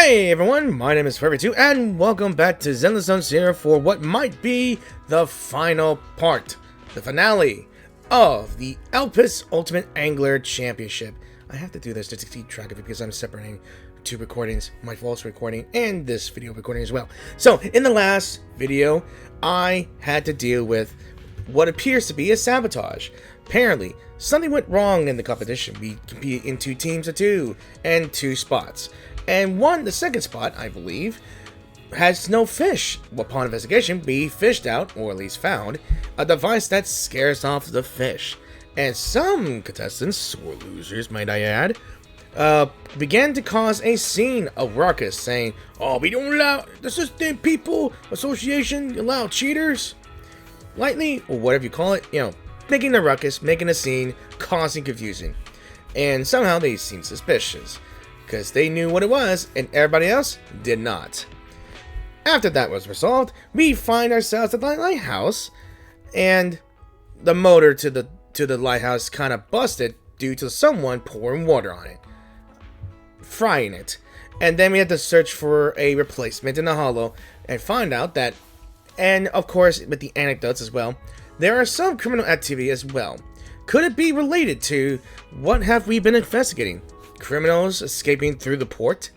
Hey everyone, my name is Forever2 and welcome back to ZZZ here for what might be the final part, the finale of the Elpis Ultimate Angler Championship. I have to do this to keep track of it because I'm separating two recordings, my false recording and this video recording as well. So in the last video, I had to deal with what appears to be a sabotage. Apparently, something went wrong in the competition. We competed in 2 teams of 2 and 2 spots. And the second spot, I believe, has no fish. Upon investigation, we fished out, or at least found, a device that scares off the fish. And some contestants, or losers might I add, began to cause a scene, a ruckus, saying, "Oh, we don't allow, the System People Association allow cheaters?" Lightly, or whatever you call it, making a ruckus, making a scene, causing confusion. And somehow they seemed suspicious, because they knew what it was, and everybody else did not. After that was resolved, we find ourselves at the lighthouse, and the motor to the lighthouse kind of busted due to someone pouring water on it, frying it. And then we had to search for a replacement in the hollow, and find out that, and of course with the anecdotes as well, there are some criminal activity as well. Could it be related to what have we been investigating? Criminals escaping through the port?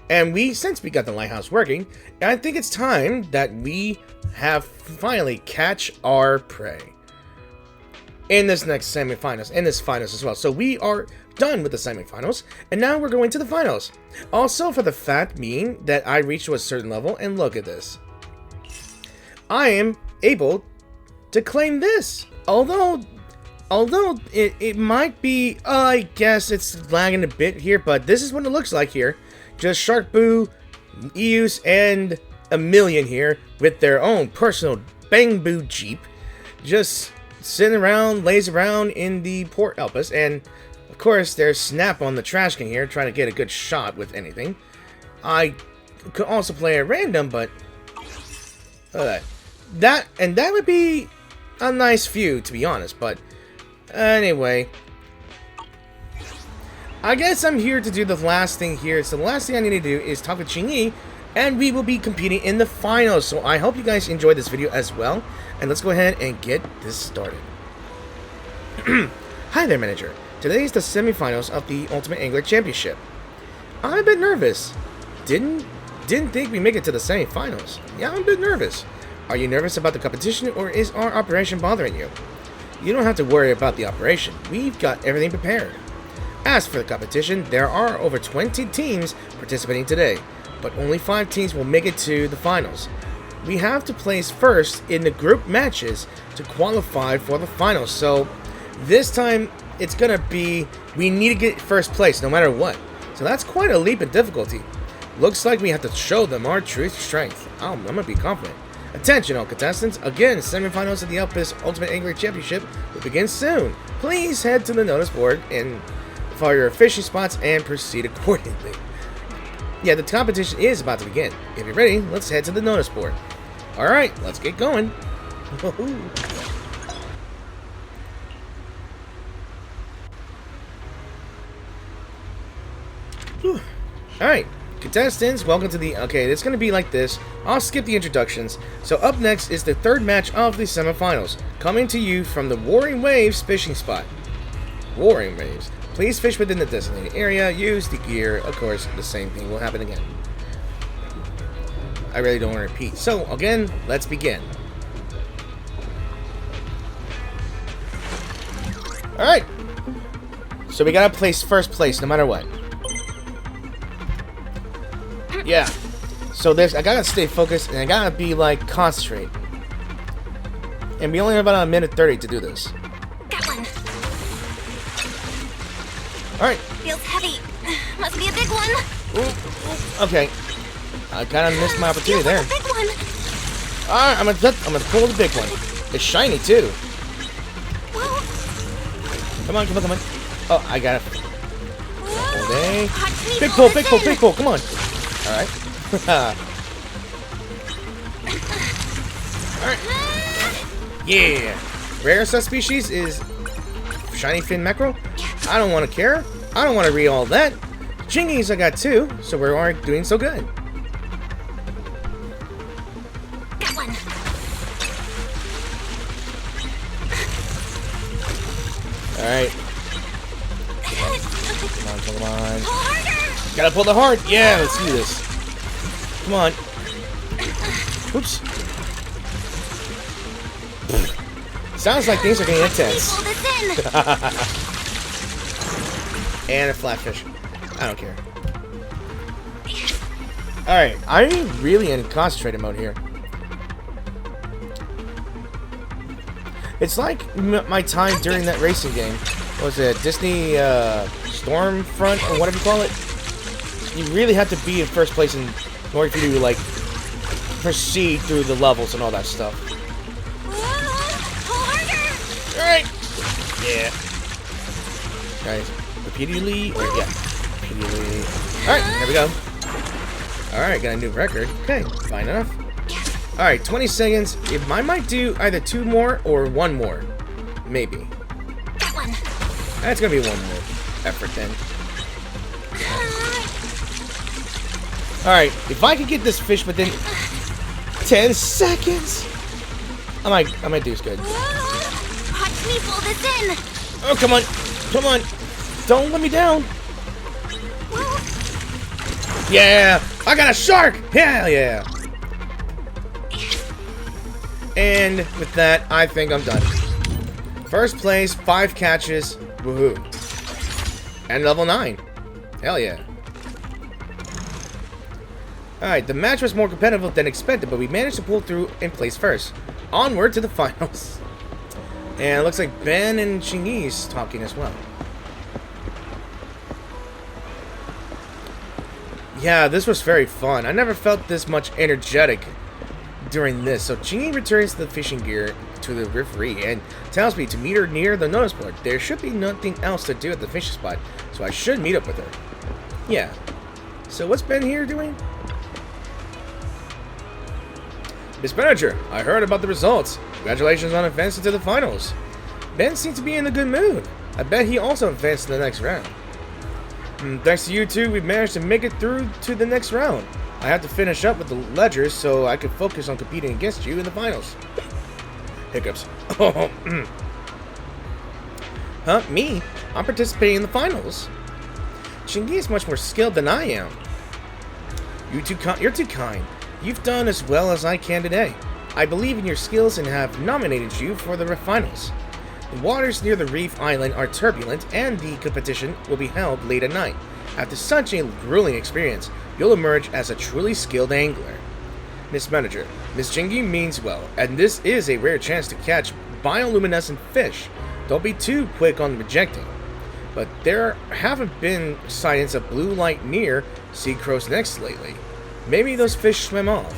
And since we got the lighthouse working, I think it's time that we have finally catch our prey in this next semifinals, in this finals as well. So we are done with the semifinals, and now we're going to the finals. Also, for the fact being that I reached to a certain level, and look at this, I am able to claim this. Although it might be, I guess it's lagging a bit here, but this is what it looks like here. Just Shark Boo, Eus, and a million here with their own personal Bang Boo Jeep, just sitting around, lays around in the Port Elpis, and of course there's Snap on the trash can here, trying to get a good shot with anything. I could also play at random, but that would be a nice view, to be honest, but anyway, I guess I'm here to do the last thing here. So the last thing I need to do is talk with Ching-Yi, and we will be competing in the finals. So I hope you guys enjoyed this video as well, and let's go ahead and get this started. Hi there, manager. Today is the semifinals of the Ultimate Angler Championship. I'm a bit nervous. Didn't think we'd make it to the semifinals. Yeah, I'm a bit nervous. Are you nervous about the competition, or is our operation bothering you? You don't have to worry about the operation. We've got everything prepared. As for the competition, there are over 20 teams participating today, but only 5 teams will make it to the finals. We have to place first in the group matches to qualify for the finals, so this time it's gonna be, we need to get first place no matter what. So that's quite a leap in difficulty. Looks like we have to show them our true strength. I'm gonna be confident. Attention all contestants, again, semifinals of the Elpis Ultimate Angler Championship will begin soon. Please head to the notice board and for your fishing spots and proceed accordingly. Yeah, the competition is about to begin. If you're ready, let's head to the notice board. Alright, let's get going. Alright, contestants, welcome to the... Okay, it's going to be like this. I'll skip the introductions. So up next is the third match of the semifinals, coming to you from the Warring Waves fishing spot. Warring Waves. Please fish within the designated area. Use the gear. Of course, the same thing will happen again. I really don't want to repeat. So, again, let's begin. Alright. So we gotta place first place no matter what. Yeah. So I gotta stay focused and I gotta be like concentrate. And we only have about a minute 30 to do this. Got one. Alright. Feels heavy. Must be a big one. Ooh. Okay. I kind of missed my opportunity there. Feels like a big one. Alright, I'm gonna pull the big one. It's shiny too. Whoa. Come on. Oh, I got it. Whoa. Big pull, come on. Alright. Alright. Yeah. Rare subspecies is shiny fin mackerel. I don't want to care. I don't want to read all that. Chingies, I got 2, so we aren't doing so good. Got one. Alright. Come on. Pull harder. Gotta pull the heart. Yeah, let's do this. Come on. Oops. Sounds like things are getting intense. Pull this in. And a flatfish. I don't care. Alright, I'm really in concentrated mode here. It's like my time during that racing game. What was it? Disney Stormfront or whatever you call it? You really have to be in first place in order for you to, like, proceed through the levels and all that stuff. Pull harder. Alright! Yeah. Guys, repeatedly. Yeah. Repeatedly. Alright, there we go. Alright, got a new record. Okay, fine enough. Alright, 20 seconds. I might do either 2 more or 1 more. Maybe. Got one. That's gonna be 1 more effort then. Alright, if I could get this fish within 10 seconds, I might do this good. Watch me pull this in. Oh, come on. Come on. Don't let me down. Yeah, I got a shark. Hell yeah. And with that, I think I'm done. First place, 5 catches. Woohoo. And level 9. Hell yeah. Alright, the match was more competitive than expected, but we managed to pull through and place first. Onward to the finals. And it looks like Ben and Chingi's talking as well. Yeah, this was very fun. I never felt this much energetic during this. So Chingi returns the fishing gear to the referee and tells me to meet her near the notice board. There should be nothing else to do at the fishing spot, so I should meet up with her. Yeah. So what's Ben here doing? Miss Manager, I heard about the results. Congratulations on advancing to the finals. Ben seems to be in a good mood. I bet he also advanced to the next round. Thanks to you two, we've managed to make it through to the next round. I have to finish up with the ledgers so I can focus on competing against you in the finals. Hiccups. Huh? Me? I'm participating in the finals? Chingi is much more skilled than I am. You're too kind. You've done as well as I can today. I believe in your skills and have nominated you for the finals. The waters near the reef island are turbulent, and the competition will be held late at night. After such a grueling experience, you'll emerge as a truly skilled angler. Miss Manager, Miss Chingi means well, and this is a rare chance to catch bioluminescent fish. Don't be too quick on rejecting. But there haven't been sightings of blue light near sea crow's necks lately. Maybe those fish swim off.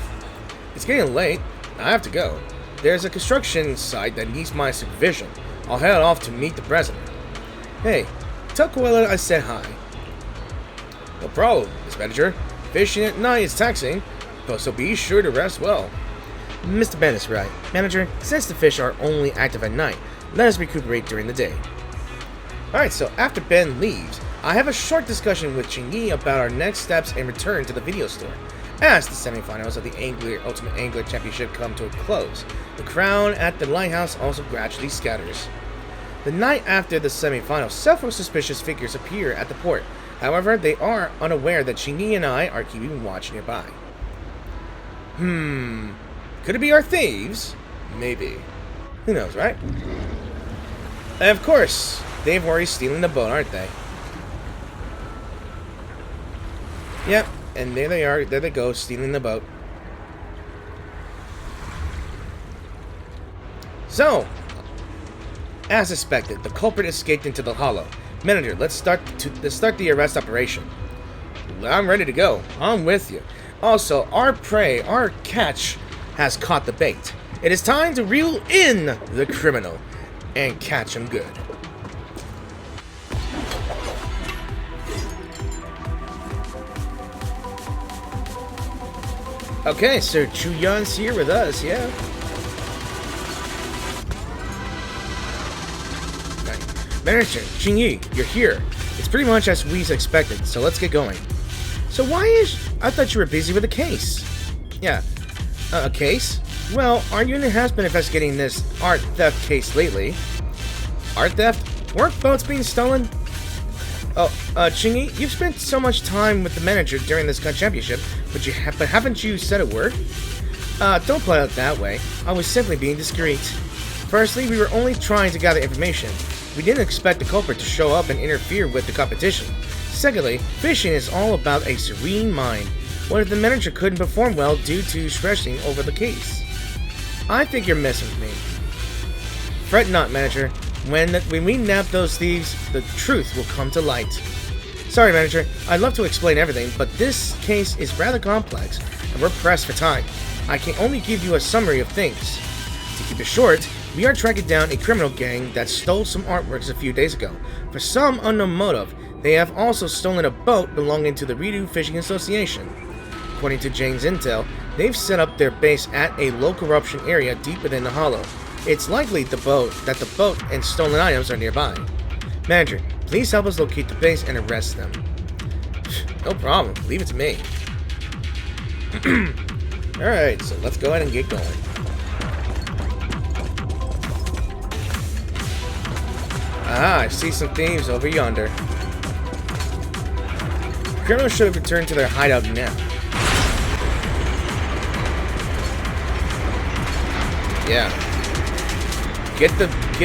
It's getting late. I have to go. There's a construction site that needs my supervision. I'll head off to meet the president. Hey, tell Koala I said hi. No problem, Miss Manager. Fishing at night is taxing, so be sure to rest well. Mr. Ben is right. Manager, since the fish are only active at night, let us recuperate during the day. Alright, so after Ben leaves, I have a short discussion with Chingi about our next steps and return to the video store. As the semifinals of the Ultimate Angler Championship come to a close, the crowd at the lighthouse also gradually scatters. The night after the semifinals, several suspicious figures appear at the port. However, they are unaware that Chingi and I are keeping watch nearby. Could it be our thieves? Maybe. Who knows, right? And of course, they've already stealing the boat, aren't they? Yep, and there they are. There they go, stealing the boat. So, as expected, the culprit escaped into the hollow. Manager, let's start the arrest operation. I'm ready to go. I'm with you. Also, our prey, our catch, has caught the bait. It is time to reel in the criminal and catch him good. Okay, so Chuyun's here with us, yeah. Manager, Chingi, you're here. It's pretty much as we expected, so let's get going. So I thought you were busy with a case. Yeah, a case? Well, our unit has been investigating this art theft case lately. Art theft? Weren't boats being stolen? Oh, Chingy, you've spent so much time with the manager during this championship, but haven't you said a word? Don't play it that way. I was simply being discreet. Firstly, we were only trying to gather information. We didn't expect the culprit to show up and interfere with the competition. Secondly, fishing is all about a serene mind. What if the manager couldn't perform well due to stressing over the case? I think you're messing with me. Fret not, manager. When we nab those thieves, the truth will come to light. Sorry, manager. I'd love to explain everything, but this case is rather complex, and we're pressed for time. I can only give you a summary of things. To keep it short, we are tracking down a criminal gang that stole some artworks a few days ago. For some unknown motive, they have also stolen a boat belonging to the Redo Fishing Association. According to Jane's intel, they've set up their base at a low corruption area deep within the hollow. It's likely that the boat and stolen items are nearby. Manager, please help us locate the base and arrest them. No problem. Leave it to me. Alright, so let's go ahead and get going. Ah, I see some thieves over yonder. Criminals should have returned to their hideout now. Yeah. Get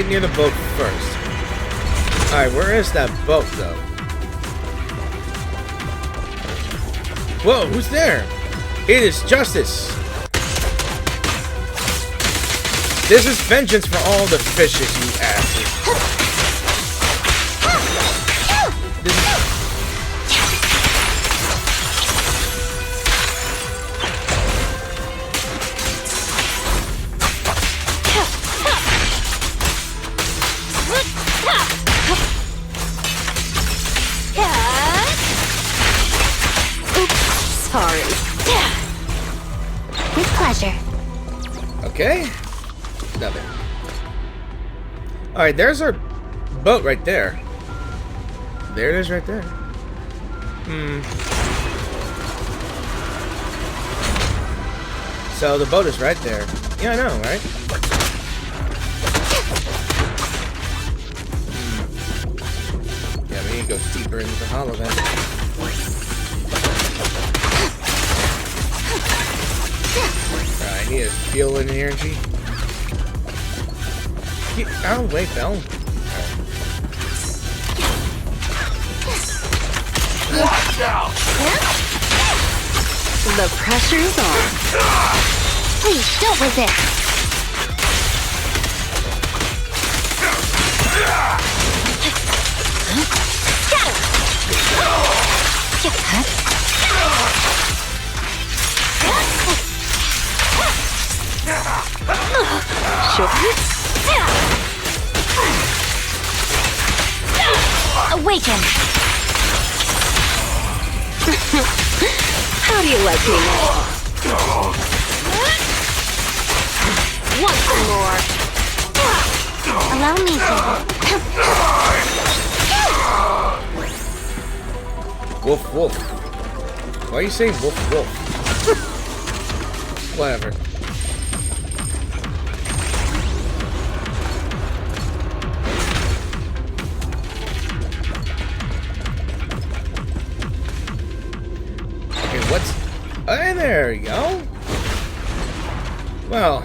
near the boat first. Alright, where is that boat though? Whoa, who's there? It is justice. This is vengeance for all the fishes, you asses. With pleasure. Okay. Nothing. Alright, there's our boat right there. There it is right there. So the boat is right there. Yeah, I know, right? Yeah, we need to go deeper into the hollow then. I need a fuel and energy. Get out of the way, Bell. The pressure's on. Please, don't resist. Sure. Awaken. How do you like me now? Once more. Allow me to. Woof, woof. Why are you saying woof, woof? Whatever. Hey, there you go. Well,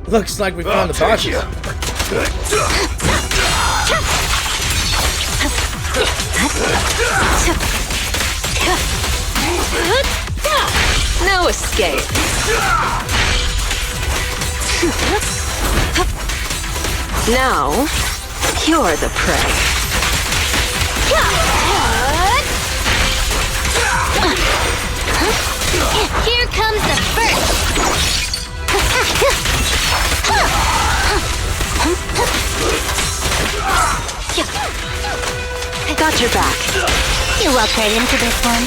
looks like we found the bosses. No escape. Now, you're the prey. Here comes the first. Got your back. You walk right into this one.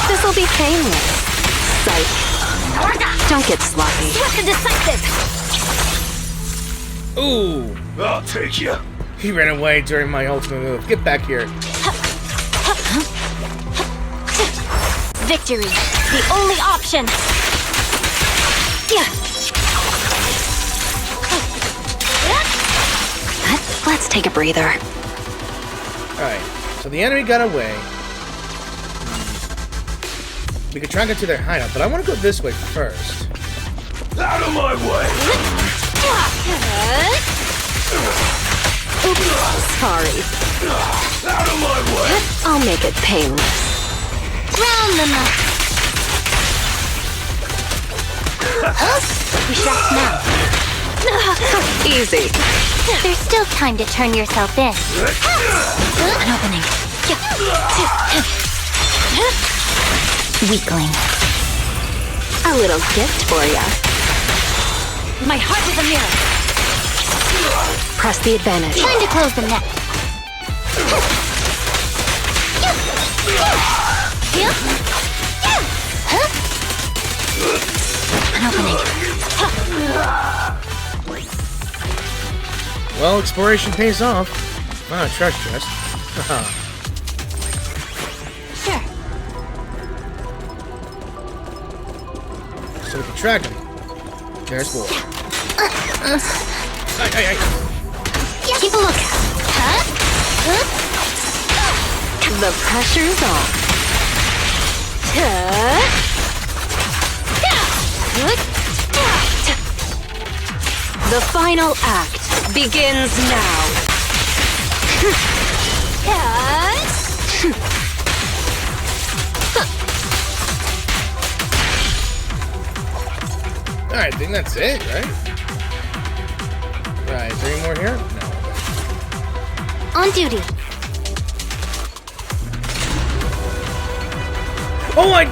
This'll be painless. Psych. Don't get sloppy. Swift and decisive. Ooh. I'll take you. He ran away during my ultimate move. Get back here. Victory, the only option. Let's take a breather. Alright, so the enemy got away. We could try and get to their hideout, but I want to go this way first. Out of my way! Oops, sorry. Out of my way! I'll make it painless. Round them up. We shall now. Easy. There's still time to turn yourself in. An opening. Weakling. A little gift for ya. My heart is a mirror. Press the advantage. Time to close the net. An opening. Well, exploration pays off. Wow, treasure chest. Sure. So we can track him. There's four. Hey. Keep a lookout. The pressure's on. The final act begins now. Alright, I think that's it, right? Right, is there any more here? No. On duty. Oh, I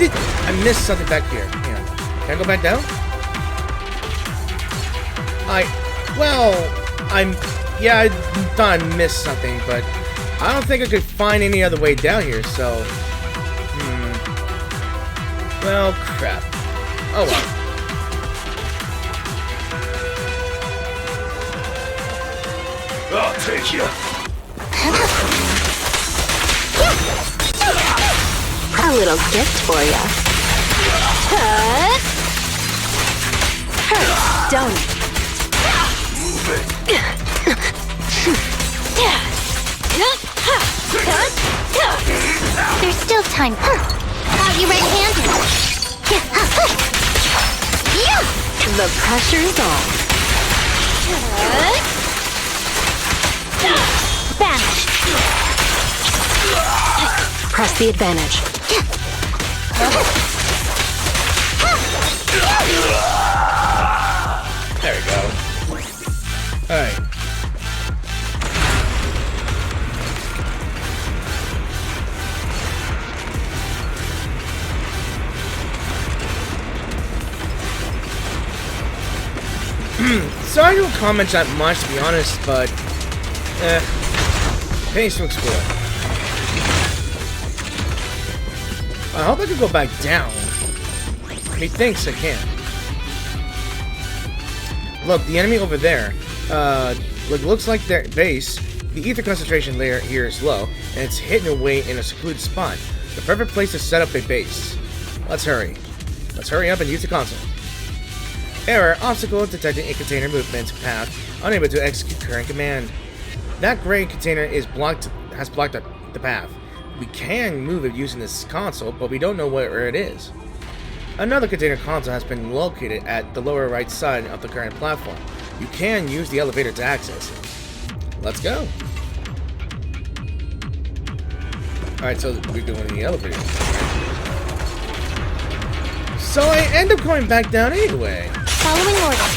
missed something back here. Hang on. Can I go back down? Yeah, I thought I missed something, but I don't think I could find any other way down here, so... Well, crap. Oh well. I'll take you. A little gift for ya. Hurt, don't it? There's still time. Are you red-handed? The pressure's on. Banished. Press the advantage. There we go. Alright. So I don't comment that much, to be honest, but pays to explore. I hope I can go back down. He thinks I can. Look, the enemy over there. Looks like their base. The ether concentration layer here is low, and it's hidden away in a secluded spot. The perfect place to set up a base. Let's hurry. Let's hurry up and use the console. Error. Obstacle detecting a container movement path. Unable to execute current command. That gray container has blocked the path. We can move it using this console, but we don't know where it is. Another container console has been located at the lower right side of the current platform. You can use the elevator to access it. Let's go. Alright, so we're doing the elevator. So I end up going back down anyway. Following order.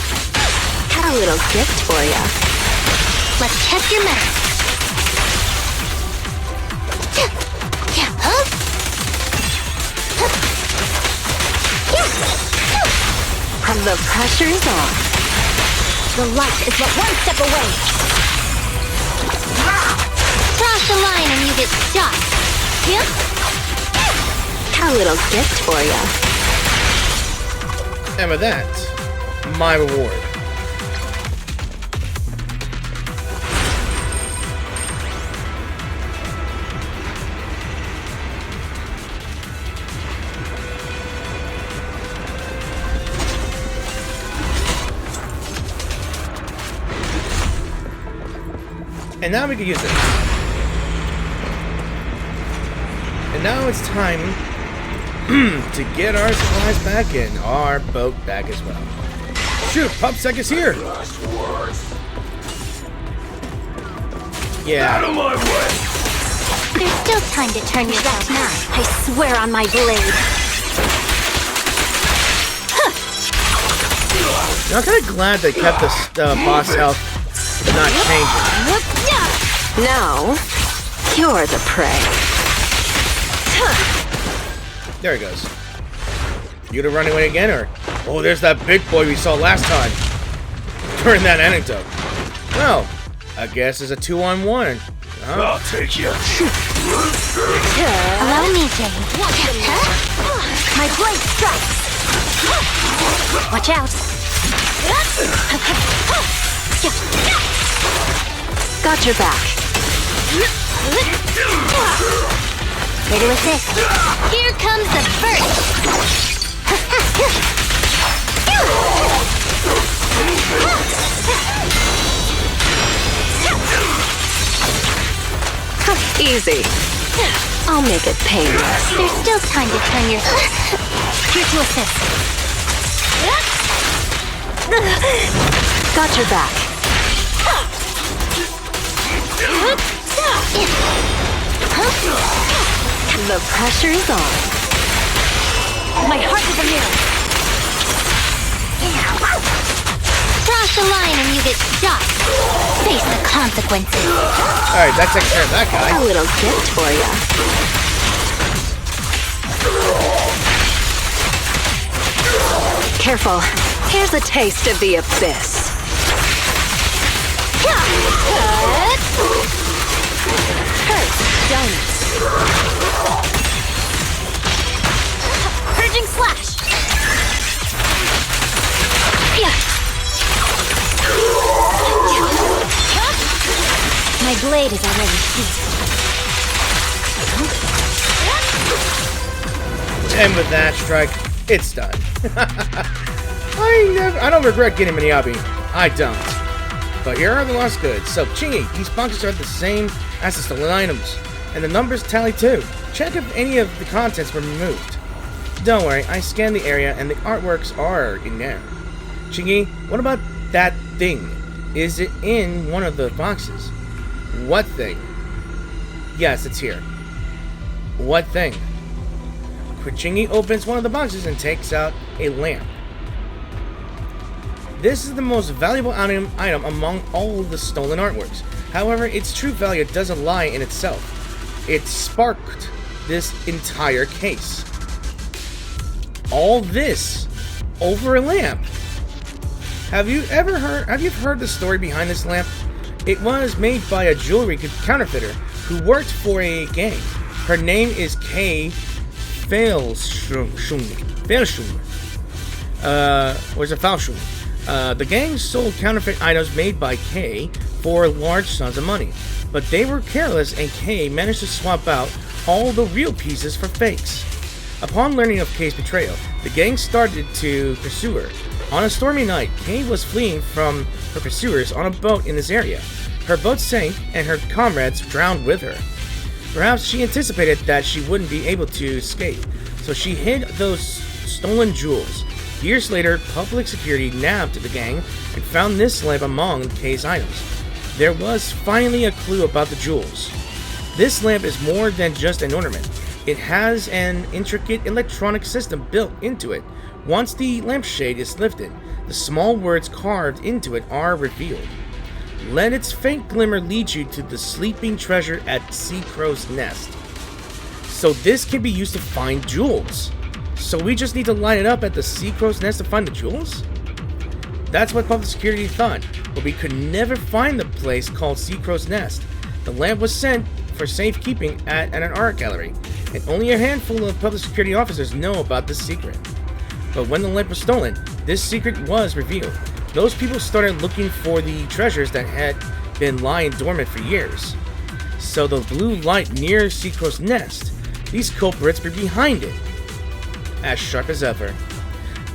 Got a little gift for ya. Let's test your mettle. The pressure's on. The light is but one step away. Cross the line and you get shot. Got a little gift for ya. And with that, my reward. And now we can use it. And now it's time to get our supplies back and our boat back as well. Shoot, Pupsec is here! Yeah. Out of my way! There's still time to turn yourself in. I swear on my blade. I'm kind of glad they kept the boss health not changing. Now, you're the prey. There he goes. You gonna run away again, or? Oh, there's that big boy we saw last time. During that anecdote. Well, I guess it's a 2-on-1. Huh? I'll take you. Allow me, Jane. My blade strikes. Watch out. Got your back. Here to assist. Here comes the first. Easy. I'll make it painless. There's still time to turn yourself. Here to assist. Got your back. The pressure's on. My heart is a mirror. Cross the line and you get stuck. Face the consequences. Alright, that takes care of that guy. A little gift for ya. Careful. Here's a taste of the abyss. Done. Purging slash. My blade is already seized. And with that strike, it's done. I don't regret getting Miyabi. I don't. But here are the lost goods. So, Chingy, these boxes are the same as the stolen items. And the numbers tally too. Check if any of the contents were removed. Don't worry, I scanned the area and the artworks are in there. Chingy, what about that thing? Is it in one of the boxes? What thing? Yes, it's here. What thing? Chingy opens one of the boxes and takes out a lamp. This is the most valuable item among all of the stolen artworks. However, its true value doesn't lie in itself. It sparked this entire case. All this over a lamp. Have you heard the story behind this lamp? It was made by a jewelry counterfeiter who worked for a gang. Her name is Kay Failshum. Or is it Falshum? The gang sold counterfeit items made by Kay for large sums of money, but they were careless and Kay managed to swap out all the real pieces for fakes. Upon learning of Kay's betrayal, the gang started to pursue her. On a stormy night, Kay was fleeing from her pursuers on a boat in this area. Her boat sank and her comrades drowned with her. Perhaps she anticipated that she wouldn't be able to escape, so she hid those stolen jewels. Years later, public security nabbed the gang and found this lamp among Kay's items. There was finally a clue about the jewels. This lamp is more than just an ornament. It has an intricate electronic system built into it. Once the lampshade is lifted, the small words carved into it are revealed. Let its faint glimmer lead you to the sleeping treasure at Sea Crow's Nest. So this can be used to find jewels. So we just need to line it up at the Sea Crow's Nest to find the jewels? That's what public security thought, but we could never find the place called Sea Crow's Nest. The lamp was sent for safekeeping at an art gallery, and only a handful of public security officers know about this secret. But when the lamp was stolen, this secret was revealed. Those people started looking for the treasures that had been lying dormant for years. So the blue light near Sea Crow's Nest, these culprits were behind it. As sharp as ever.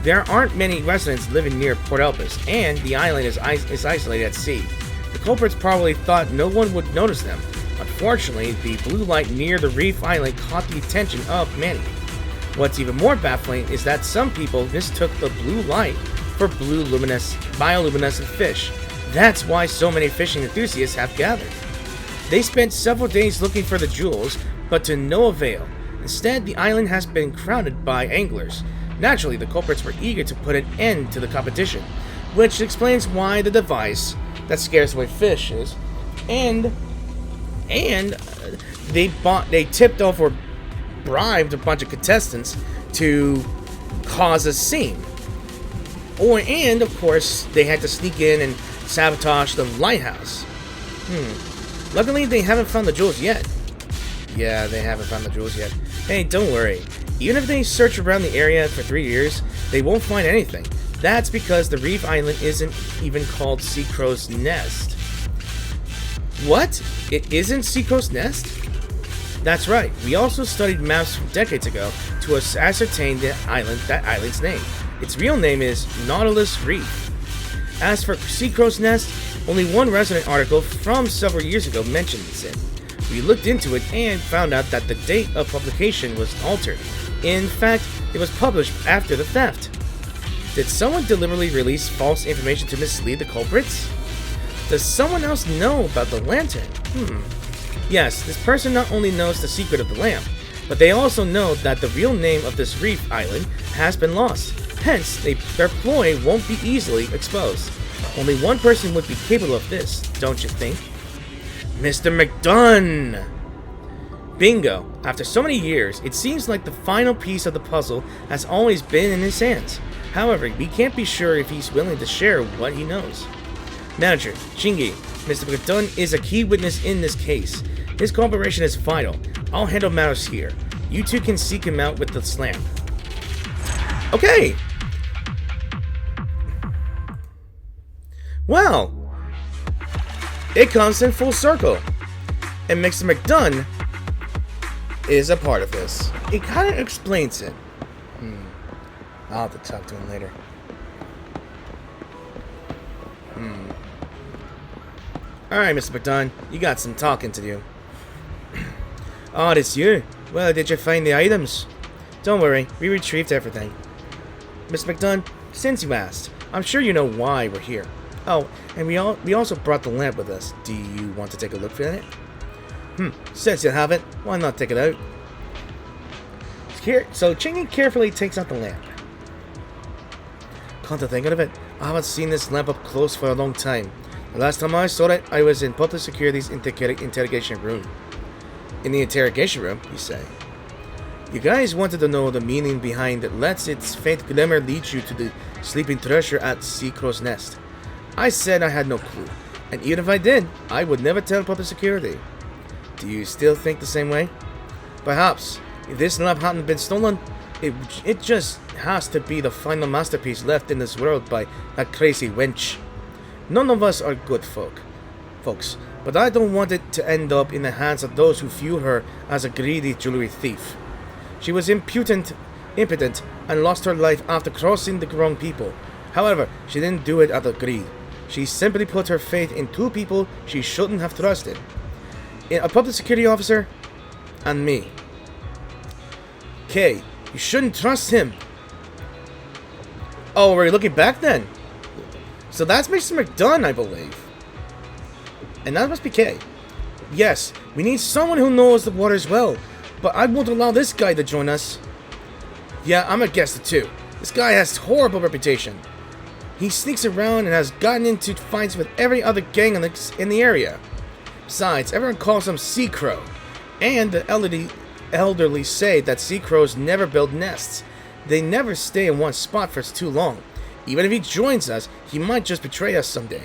There aren't many residents living near Port Elpis, and the island is isolated at sea. The culprits probably thought no one would notice them. Unfortunately, the blue light near the reef island caught the attention of many. What's even more baffling is that some people mistook the blue light for bioluminescent fish. That's why so many fishing enthusiasts have gathered. They spent several days looking for the jewels, but to no avail. Instead, the island has been crowded by anglers. Naturally, the culprits were eager to put an end to the competition, which explains why the device that scares away fish is, and they tipped off or bribed a bunch of contestants to cause a scene. And of course, they had to sneak in and sabotage the lighthouse. Luckily, they haven't found the jewels yet. Yeah, they haven't found the jewels yet. Hey, don't worry. Even if they search around the area for 3 years, they won't find anything. That's because the reef island isn't even called Sea Crow's Nest. What? It isn't Sea Crow's Nest? That's right. We also studied maps from decades ago to ascertain that island's name. Its real name is Nautilus Reef. As for Sea Crow's Nest, only one resident article from several years ago mentions it. We looked into it and found out that the date of publication was altered. In fact, it was published after the theft. Did someone deliberately release false information to mislead the culprits? Does someone else know about the lantern? Yes, this person not only knows the secret of the lamp, but they also know that the real name of this reef island has been lost. Hence, their ploy won't be easily exposed. Only one person would be capable of this, don't you think? Mr. McDunn! Bingo! After so many years, it seems like the final piece of the puzzle has always been in his hands. However, we can't be sure if he's willing to share what he knows. Manager, Shingi, Mr. McDunn is a key witness in this case. His cooperation is vital. I'll handle matters here. You two can seek him out with the slam. Okay! Well, it comes in full circle. And Mr. McDunn is a part of this. It kind of explains it. I'll have to talk to him later. Alright, Mr. McDunn, you got some talking to do. Oh, it's you. Well, did you find the items? Don't worry, we retrieved everything. Mr. McDunn, since you asked, I'm sure you know why we're here. Oh, and we also brought the lamp with us. Do you want to take a look at it? Since you have it, why not take it out? Here, so Chingy carefully takes out the lamp. Come to think of it, I haven't seen this lamp up close for a long time. The last time I saw it, I was in public security's interrogation room. In the interrogation room, you say? You guys wanted to know the meaning behind it lets its faint glimmer lead you to the sleeping treasure at Sea Crow's Nest. I said I had no clue, and even if I did, I would never tell public security. Do you still think the same way? Perhaps. If this lamp hadn't been stolen, it just has to be the final masterpiece left in this world by that crazy wench. None of us are good folks, but I don't want it to end up in the hands of those who view her as a greedy jewelry thief. She was impotent, and lost her life after crossing the wrong people. However, she didn't do it out of greed. She simply put her faith in two people she shouldn't have trusted. A public security officer and me. Kay, you shouldn't trust him. Oh, we're looking back then. So that's Mr. McDunn, I believe. And that must be Kay. Yes, we need someone who knows the waters well, but I won't allow this guy to join us. Yeah, I'm against it too. This guy has horrible reputation. He sneaks around and has gotten into fights with every other gang in the area. Besides, everyone calls him Sea Crow. And the elderly say that sea crows never build nests. They never stay in one spot for too long. Even if he joins us, he might just betray us someday.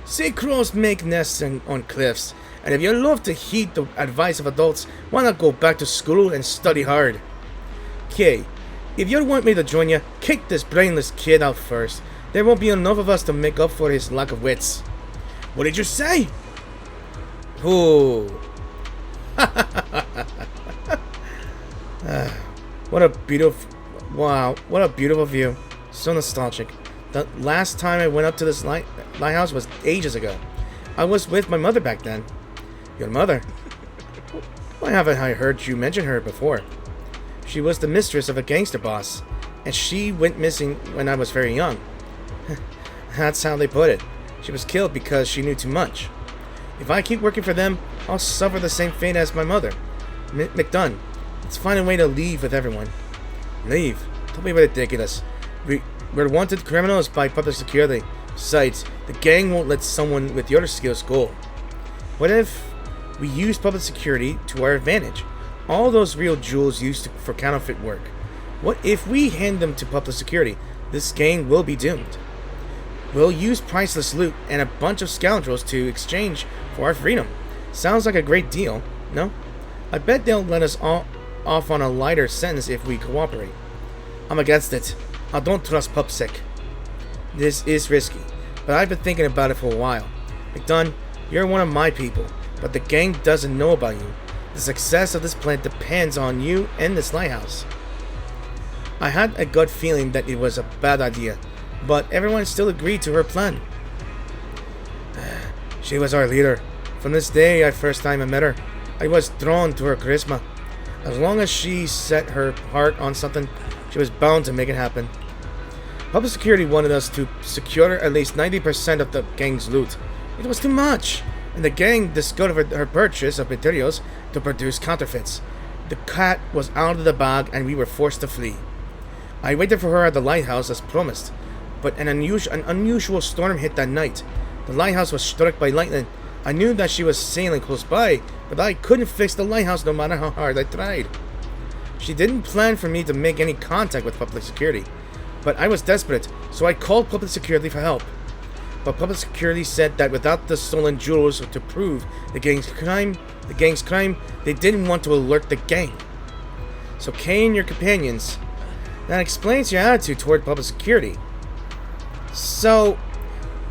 Sea crows make nests on cliffs, and if you love to heed the advice of adults, why not go back to school and study hard? Kay, if you want me to join you, kick this brainless kid out first. There won't be enough of us to make up for his lack of wits. What did you say? Ooh. What a beautiful... Wow, what a beautiful view. So nostalgic. The last time I went up to this lighthouse was ages ago. I was with my mother back then. Your mother? Why haven't I heard you mention her before? She was the mistress of a gangster boss, and she went missing when I was very young. That's how they put it. She was killed because she knew too much. If I keep working for them, I'll suffer the same fate as my mother. McDunn, let's find a way to leave with everyone. Leave? Don't be ridiculous. We're wanted criminals by public security. Besides, the gang won't let someone with your skills go. What if we use public security to our advantage? All those real jewels used for counterfeit work. What if we hand them to public security? This gang will be doomed. We'll use priceless loot and a bunch of scoundrels to exchange for our freedom. Sounds like a great deal, no? I bet they'll let us all off on a lighter sentence if we cooperate. I'm against it. I don't trust PubSec. This is risky, but I've been thinking about it for a while. McDunn, you're one of my people, but the gang doesn't know about you. The success of this plan depends on you and this lighthouse. I had a gut feeling that it was a bad idea, but everyone still agreed to her plan. She was our leader. From this day I first time I met her, I was drawn to her charisma. As long as she set her heart on something, she was bound to make it happen. Public security wanted us to secure at least 90% of the gang's loot. It was too much, and the gang discovered her purchase of materials to produce counterfeits. The cat was out of the bag and we were forced to flee. I waited for her at the lighthouse as promised, but an unusual storm hit that night. The lighthouse was struck by lightning. I knew that she was sailing close by, but I couldn't fix the lighthouse no matter how hard I tried. She didn't plan for me to make any contact with public security, but I was desperate, so I called public security for help. But public security said that without the stolen jewels to prove the gang's crime, they didn't want to alert the gang. So Kay and your companions, that explains your attitude toward public security. So,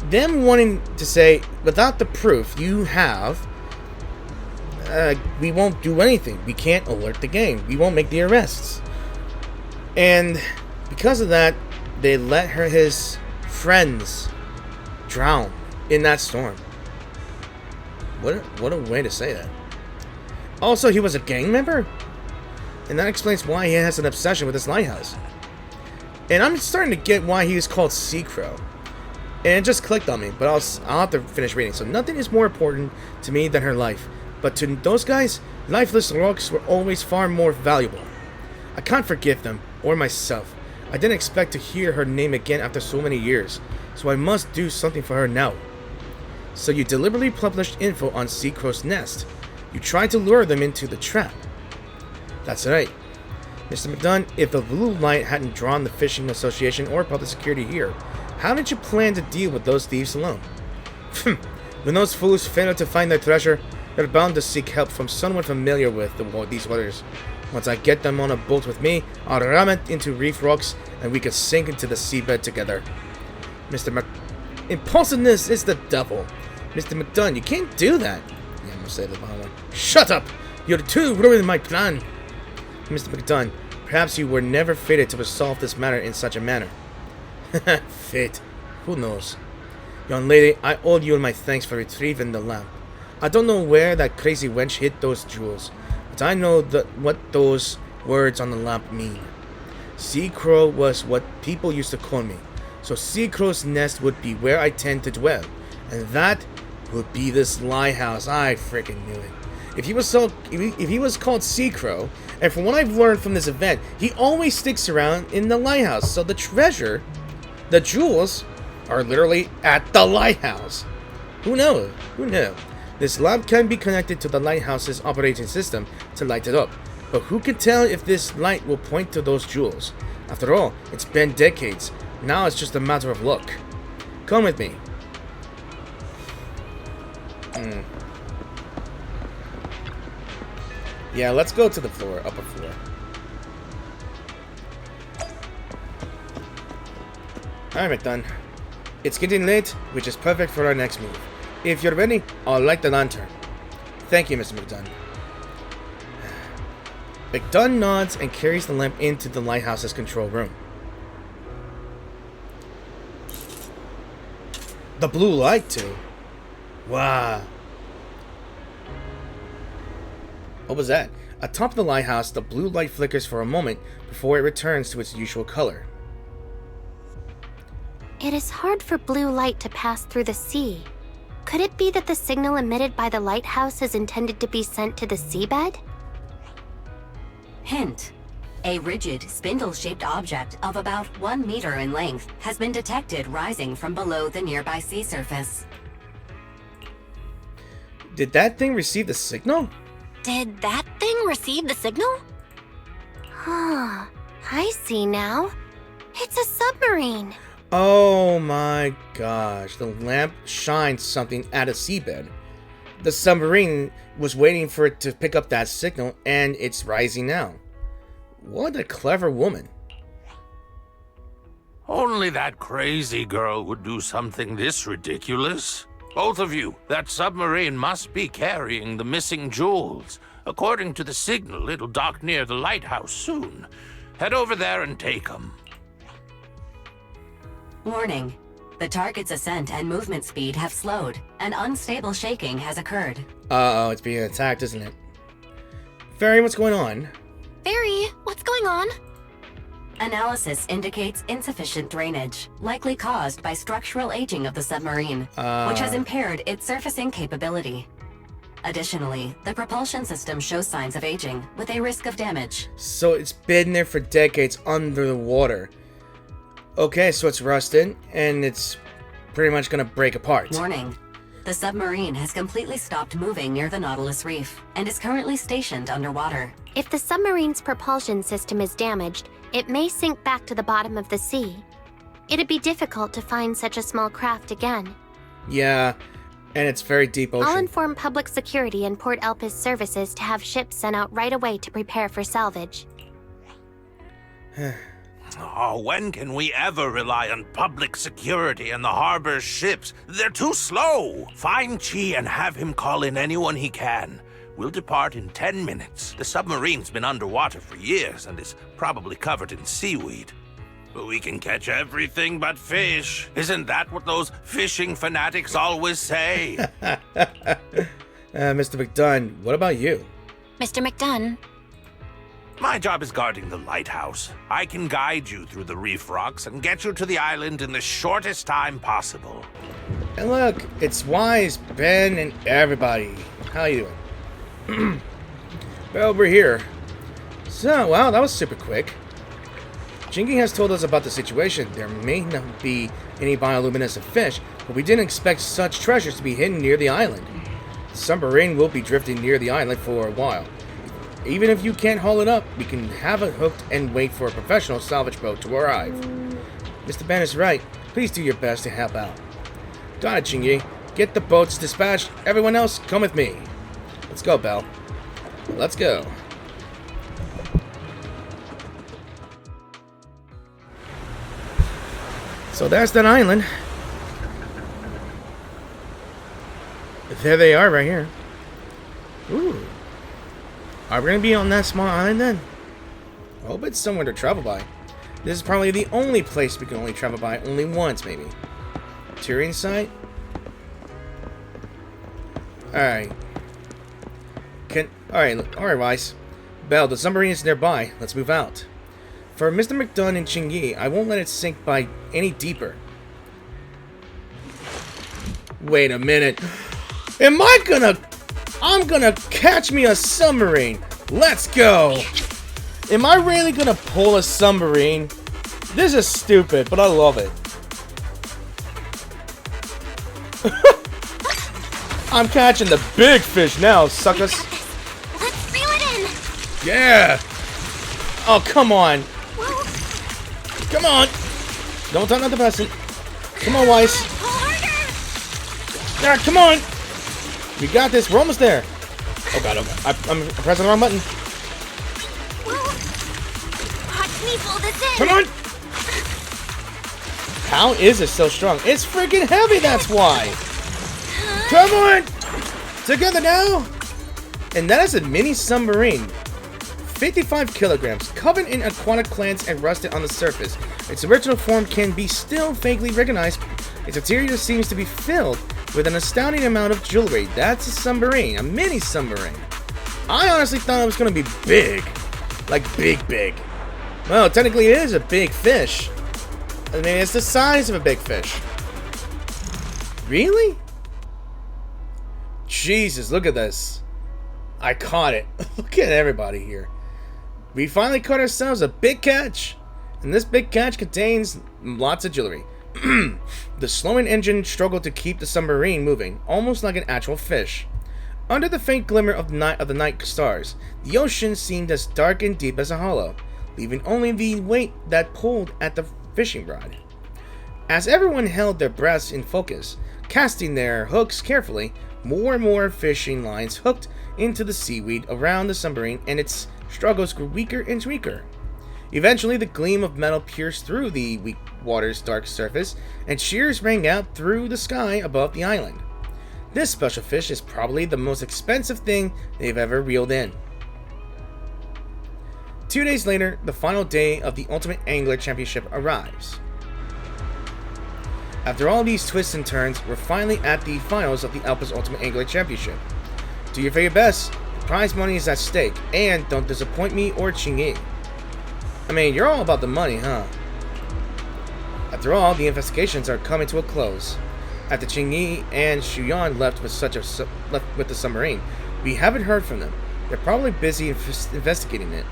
them wanting to say, without the proof you have, we won't do anything. We can't alert the gang. We won't make the arrests. And because of that, they let his friends drown in that storm. What a way to say that. Also, he was a gang member? And that explains why he has an obsession with this lighthouse. And I'm starting to get why he was called Sea Crow. And it just clicked on me, but I'll have to finish reading. So nothing is more important to me than her life. But to those guys, lifeless rocks were always far more valuable. I can't forgive them, or myself. I didn't expect to hear her name again after so many years, so I must do something for her now. So you deliberately published info on Sea Crow's nest. You tried to lure them into the trap. That's right. Mr. McDunn, if the blue light hadn't drawn the Fishing Association or public security here, how did you plan to deal with those thieves alone? When those fools fail to find their treasure, they're bound to seek help from someone familiar with these waters. Once I get them on a boat with me, I'll ram it into reef rocks and we can sink into the seabed together. Impulsiveness is the devil. Mr. McDunn, you can't do that. Yeah, I'm gonna say the behind one. Shut up! You're too ruining my plan. Mr. McDunn, perhaps you were never fated to resolve this matter in such a manner. Fate. Who knows? Young lady, I owe you my thanks for retrieving the lamp. I don't know where that crazy wench hid those jewels, but I know what those words on the lamp mean. Sea Crow was what people used to call me, so Sea Crow's nest would be where I tend to dwell, and that would be this lighthouse. I freaking knew it. If he was called Sea Crow, and from what I've learned from this event, he always sticks around in the lighthouse, so the treasure, the jewels, are literally at the lighthouse. Who knows? Who knew? This lamp can be connected to the lighthouse's operating system to light it up, but who can tell if this light will point to those jewels? After all, it's been decades. Now it's just a matter of luck. Come with me. Yeah, let's go to the floor, upper floor. Alright, McDunn. It's getting late, which is perfect for our next move. If you're ready, I'll light the lantern. Thank you, Mr. McDunn. McDunn nods and carries the lamp into the lighthouse's control room. The blue light, too. Wow. What was that? Atop the lighthouse, the blue light flickers for a moment before it returns to its usual color. It is hard for blue light to pass through the sea. Could it be that the signal emitted by the lighthouse is intended to be sent to the seabed? Hint. A rigid, spindle-shaped object of about 1 meter in length has been detected rising from below the nearby sea surface. Did that thing receive the signal? Did that thing receive the signal? Huh. I see now. It's a submarine. Oh my gosh. The lamp shines something at a seabed. The submarine was waiting for it to pick up that signal, and it's rising now. What a clever woman. Only that crazy girl would do something this ridiculous. Both of you, that submarine must be carrying the missing jewels. According to the signal, it'll dock near the lighthouse soon. Head over there and take them. Warning. The target's ascent and movement speed have slowed, and unstable shaking has occurred. Uh-oh, it's being attacked, isn't it? Fairy, what's going on? Fairy, what's going on? Analysis indicates insufficient drainage, likely caused by structural aging of the submarine, which has impaired its surfacing capability. Additionally, the propulsion system shows signs of aging, with a risk of damage. So it's been there for decades under the water. Okay, so it's rusted, and it's pretty much gonna break apart. Warning. The submarine has completely stopped moving near the Nautilus Reef, and is currently stationed underwater. If the submarine's propulsion system is damaged, it may sink back to the bottom of the sea. It'd be difficult to find such a small craft again. Yeah, and it's very deep ocean. I'll inform Public Security and Port Elpis Services to have ships sent out right away to prepare for salvage. Oh, when can we ever rely on public security and the harbor's ships? They're too slow. Find Chi and have him call in anyone he can. We'll depart in 10 minutes. The submarine's been underwater for years and is probably covered in seaweed. But we can catch everything but fish. Isn't that what those fishing fanatics always say? Mr. McDunn, what about you? Mr. McDunn? My job is guarding the lighthouse. I can guide you through the reef rocks and get you to the island in the shortest time possible. And look, it's Wise, Ben, and everybody. How you doing? Well, we're here. So, wow, that was super quick. Jingy has told us about the situation. There may not be any bioluminescent fish, but we didn't expect such treasures to be hidden near the island. The submarine will be drifting near the island for a while. Even if you can't haul it up, we can have it hooked and wait for a professional salvage boat to arrive. Mr. Ben is right. Please do your best to help out. Got it, Jingy. Get the boats dispatched. Everyone else, come with me. Let's go, Belle. Let's go. So that's that island. There they are right here. Ooh. Are we going to be on that small island then? I hope it's somewhere to travel by. This is probably the only place we can only travel by only once, maybe. Tyrian site? Alright. Alright, Weiss. Belle, the submarine is nearby. Let's move out. For Mr. McDunn and Chingy, I won't let it sink by any deeper. Wait a minute. I'm gonna catch me a submarine. Let's go. Am I really gonna pull a submarine? This is stupid, but I love it. I'm catching the big fish now, suckers. Let's reel it in. Yeah. Oh, come on. Come on. Don't turn on the person. Come on, Weiss. Pull harder. Yeah, come on. We got this. We're almost there. Oh god, I'm pressing the wrong button. Watch me pull this in. Come on. How is it so strong? It's freaking heavy, that's why. Come on. Together now. And that is a mini submarine. 55 kilograms, covered in aquatic plants and rusted on the surface. Its original form can be still vaguely recognized. Its interior seems to be filled with an astounding amount of jewelry. That's a submarine, a mini submarine. I honestly thought it was going to be big. Like big. Well, technically it is a big fish. I mean, it's the size of a big fish. Really? Jesus, look at this. I caught it. Look at everybody here. We finally caught ourselves a big catch. And this big catch contains lots of jewelry. The slowing engine struggled to keep the submarine moving, almost like an actual fish. Under the faint glimmer of the night stars, the ocean seemed as dark and deep as a hollow, leaving only the weight that pulled at the fishing rod. As everyone held their breaths in focus, casting their hooks carefully, more and more fishing lines hooked into the seaweed around the submarine, and its struggles grew weaker and weaker. Eventually, the gleam of metal pierced through the weak water's dark surface, and cheers rang out through the sky above the island. This special fish is probably the most expensive thing they've ever reeled in. 2 days later, the final day of the Ultimate Angler Championship arrives. After all these twists and turns, we're finally at the finals of the Elpis Ultimate Angler Championship. Do your very best, the prize money is at stake, and don't disappoint me or Qingyi. I mean, you're all about the money, huh? After all, the investigations are coming to a close. After Qingyi and Shuyan left with the submarine, we haven't heard from them. They're probably busy investigating it.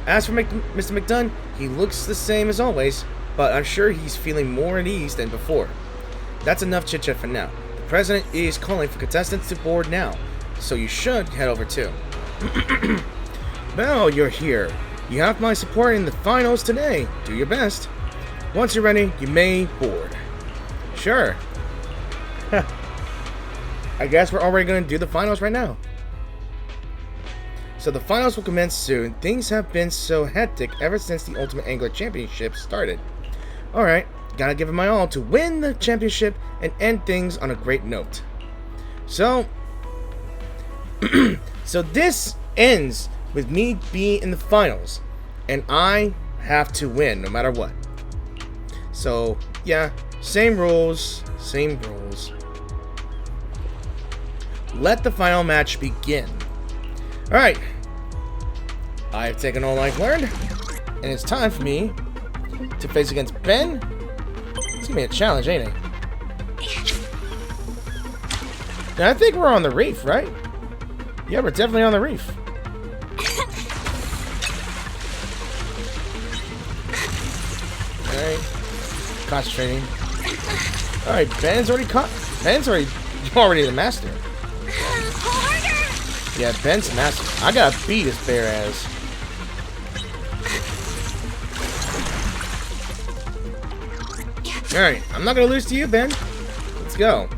As for Mr. McDunn, he looks the same as always, but I'm sure he's feeling more at ease than before. That's enough chit-chat for now. The president is calling for contestants to board now, so you should head over too. Well, you're here. You have my support in the finals today. Do your best. Once you're ready, you may board. Sure. I guess we're already going to do the finals right now. So the finals will commence soon. Things have been so hectic ever since the Ultimate Angler Championship started. Alright, gotta give it my all to win the championship and end things on a great note. So, so this ends with me being in the finals, and I have to win no matter what. So, yeah, same rules. Let the final match begin. Alright, I've taken all I've learned, and it's time for me to face against Ben. It's gonna be a challenge, ain't it? Now, I think we're on the reef, right? Yeah, we're definitely on the reef. Alright. Concentrating. Alright, Ben's already already the master. Yeah, Ben's the master. I gotta beat his bare ass. Alright, I'm not gonna lose to you, Ben. Let's go.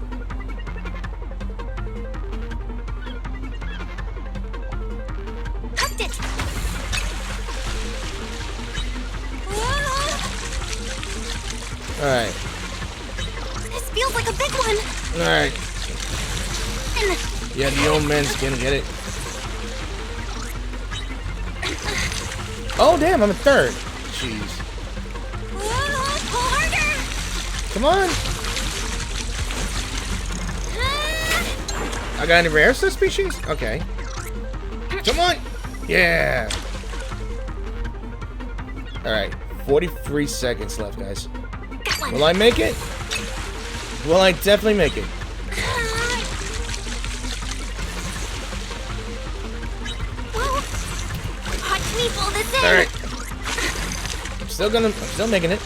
Alright. This feels like a big one. Alright. Yeah, the old man's gonna get it. Oh, damn, I'm in third. Jeez. Pull harder. Come on. I got any rare species? Okay. Come on. Yeah. Alright. 43 seconds left, guys. Will I make it? Will I definitely make it? Watch me pull this in. Alright. I'm still making it.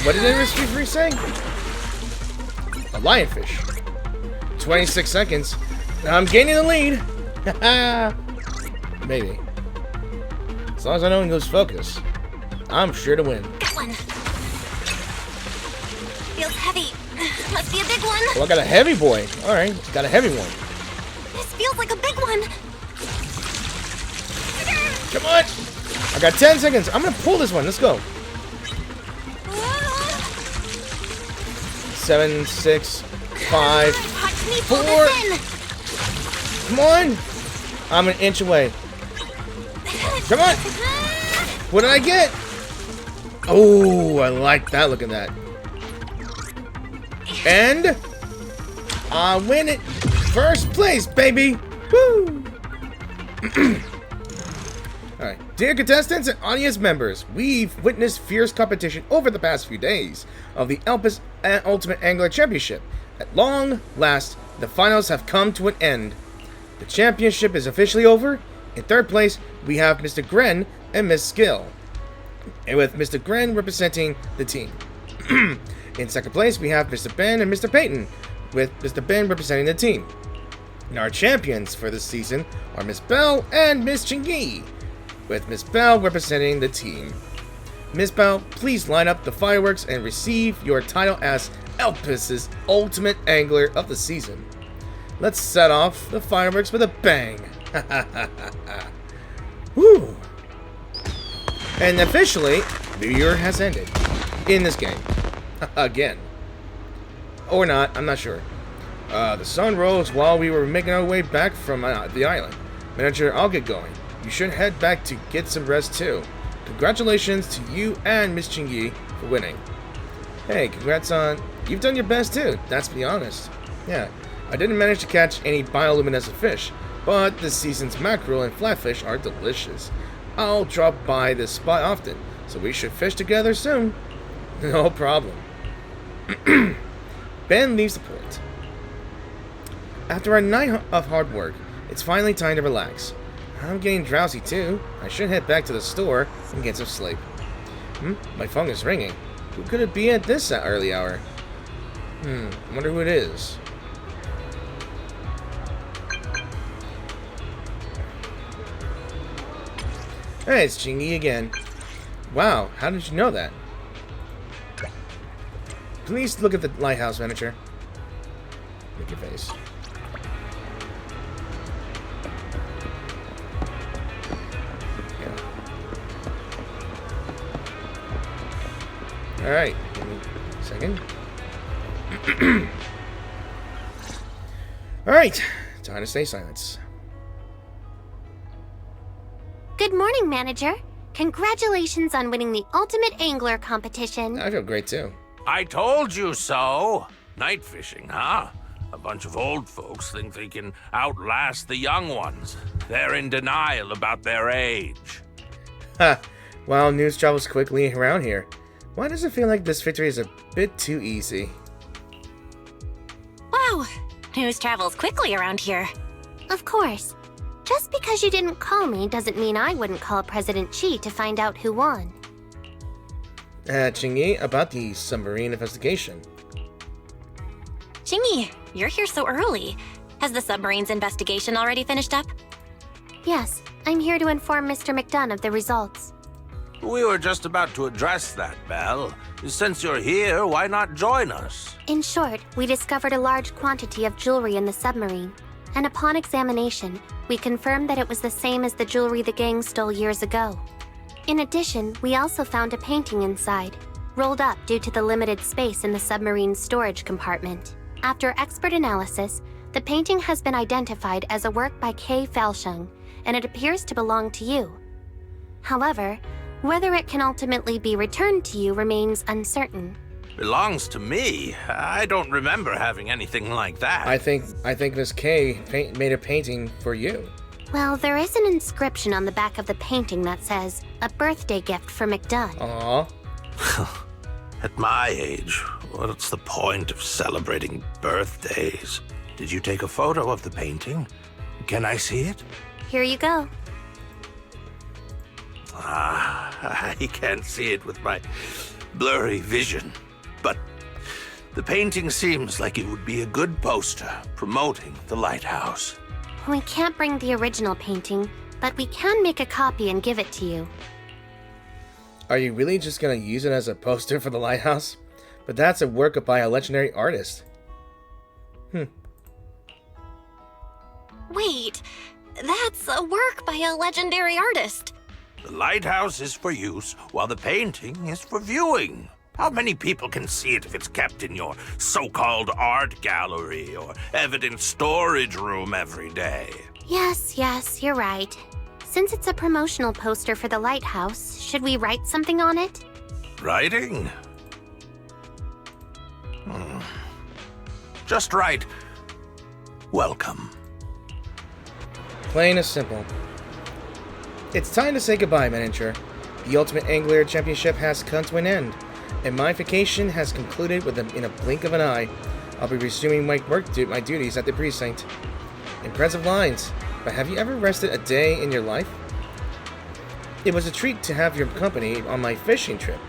What did Industry say? A lionfish. 26 seconds. Now I'm gaining the lead. Maybe. As long as I don't lose focus, I'm sure to win. Got one. Feels heavy. Must be a big one. Well, I got a heavy boy. Alright, got a heavy one. This feels like a big one. Come on! I got 10 seconds. I'm gonna pull this one. Let's go. 7, 6, 5, 4. Come on! I'm an inch away. Come on! What did I get? Oh, I like that. Look at that. And I win it. First place, baby. Woo! Alright, dear contestants and audience members, we've witnessed fierce competition over the past few days of the Elpis Ultimate Angler Championship. At long last, the finals have come to an end. The championship is officially over. In third place, we have Mr. Gren and Miss Skill, and with Mr. Gren representing the team. In second place, we have Mr. Ben and Mr. Peyton, with Mr. Ben representing the team. And our champions for this season are Miss Bell and Miss Chingy, with Miss Bell representing the team. Miss Bell, please line up the fireworks and receive your title as Elpis' Ultimate Angler of the season. Let's set off the fireworks with a bang. Woo! And officially, the year has ended in this game. Again. Or not, I'm not sure. The sun rose while we were making our way back from the island. Manager, I'll get going. You should head back to get some rest too. Congratulations to you and Miss Chingy for winning. Hey, congrats on... You've done your best too, that's to be honest. Yeah, I didn't manage to catch any bioluminescent fish, but this season's mackerel and flatfish are delicious. I'll drop by this spot often, so we should fish together soon. No problem. Ben leaves the port. After a night of hard work, it's finally time to relax. I'm getting drowsy too. I should head back to the store and get some sleep. My phone is ringing. Who could it be at this early hour? I wonder who it is. Hey, it's Chingy again. Wow, how did you know that? Please look at the lighthouse, manager. Make your face. Alright, give me a second. Alright, time to stay silent. Good morning, Manager. Congratulations on winning the Ultimate Angler competition. I feel great too. I told you so. Night fishing, huh? A bunch of old folks think they can outlast the young ones. They're in denial about their age. Ha! Well, news travels quickly around here. Why does it feel like this victory is a bit too easy? Wow! News travels quickly around here. Of course. Just because you didn't call me doesn't mean I wouldn't call President Chi to find out who won. Chingy, about the submarine investigation. Chingy, you're here so early. Has the submarine's investigation already finished up? Yes, I'm here to inform Mr. McDunn of the results. We were just about to address that, Belle. Since you're here, why not join us? In short, we discovered a large quantity of jewelry in the submarine, and upon examination, we confirmed that it was the same as the jewelry the gang stole years ago. In addition, we also found a painting inside, rolled up due to the limited space in the submarine's storage compartment. After expert analysis, the painting has been identified as a work by Kay Falshung, and it appears to belong to you. However, whether it can ultimately be returned to you remains uncertain. Belongs to me? I don't remember having anything like that. I think Miss K made a painting for you. Well, there is an inscription on the back of the painting that says, "A birthday gift for McDunn." Aww. At my age, what's the point of celebrating birthdays? Did you take a photo of the painting? Can I see it? Here you go. I can't see it with my blurry vision. But the painting seems like it would be a good poster promoting the lighthouse. We can't bring the original painting, but we can make a copy and give it to you. Are you really just gonna use it as a poster for the lighthouse? But that's a work by a legendary artist. Wait, that's a work by a legendary artist. The lighthouse is for use, while the painting is for viewing. How many people can see it if it's kept in your so-called art gallery or evidence storage room every day? Yes, you're right. Since it's a promotional poster for the lighthouse, should we write something on it? Writing? Just right. Welcome. Plain and simple. It's time to say goodbye, miniature. The Ultimate Angler Championship has come to an end, and my vacation has concluded in a blink of an eye. I'll be resuming my duties at the precinct. Impressive lines, but have you ever rested a day in your life? It was a treat to have your company on my fishing trip,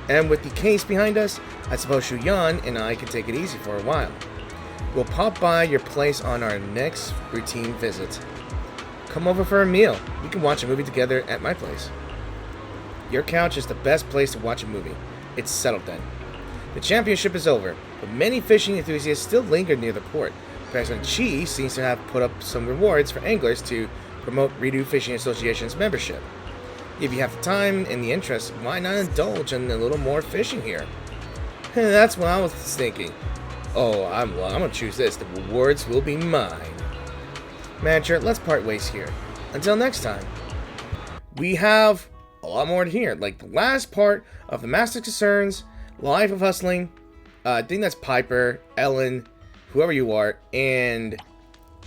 and with the case behind us, I suppose Shu Yan and I can take it easy for a while. We'll pop by your place on our next routine visit. Come over for a meal. We can watch a movie together at my place. Your couch is the best place to watch a movie. It's settled then. The championship is over, but many fishing enthusiasts still linger near the port. President Chi seems to have put up some rewards for anglers to promote Redo Fishing Association's membership. If you have the time and the interest, why not indulge in a little more fishing here? That's what I was thinking. Oh, I'm gonna choose this. The rewards will be mine. Manager, let's part ways here. Until next time. We have a lot more to hear, like the last part of the Master Concerns, Life of Hustling. I think that's Piper, Ellen, whoever you are, and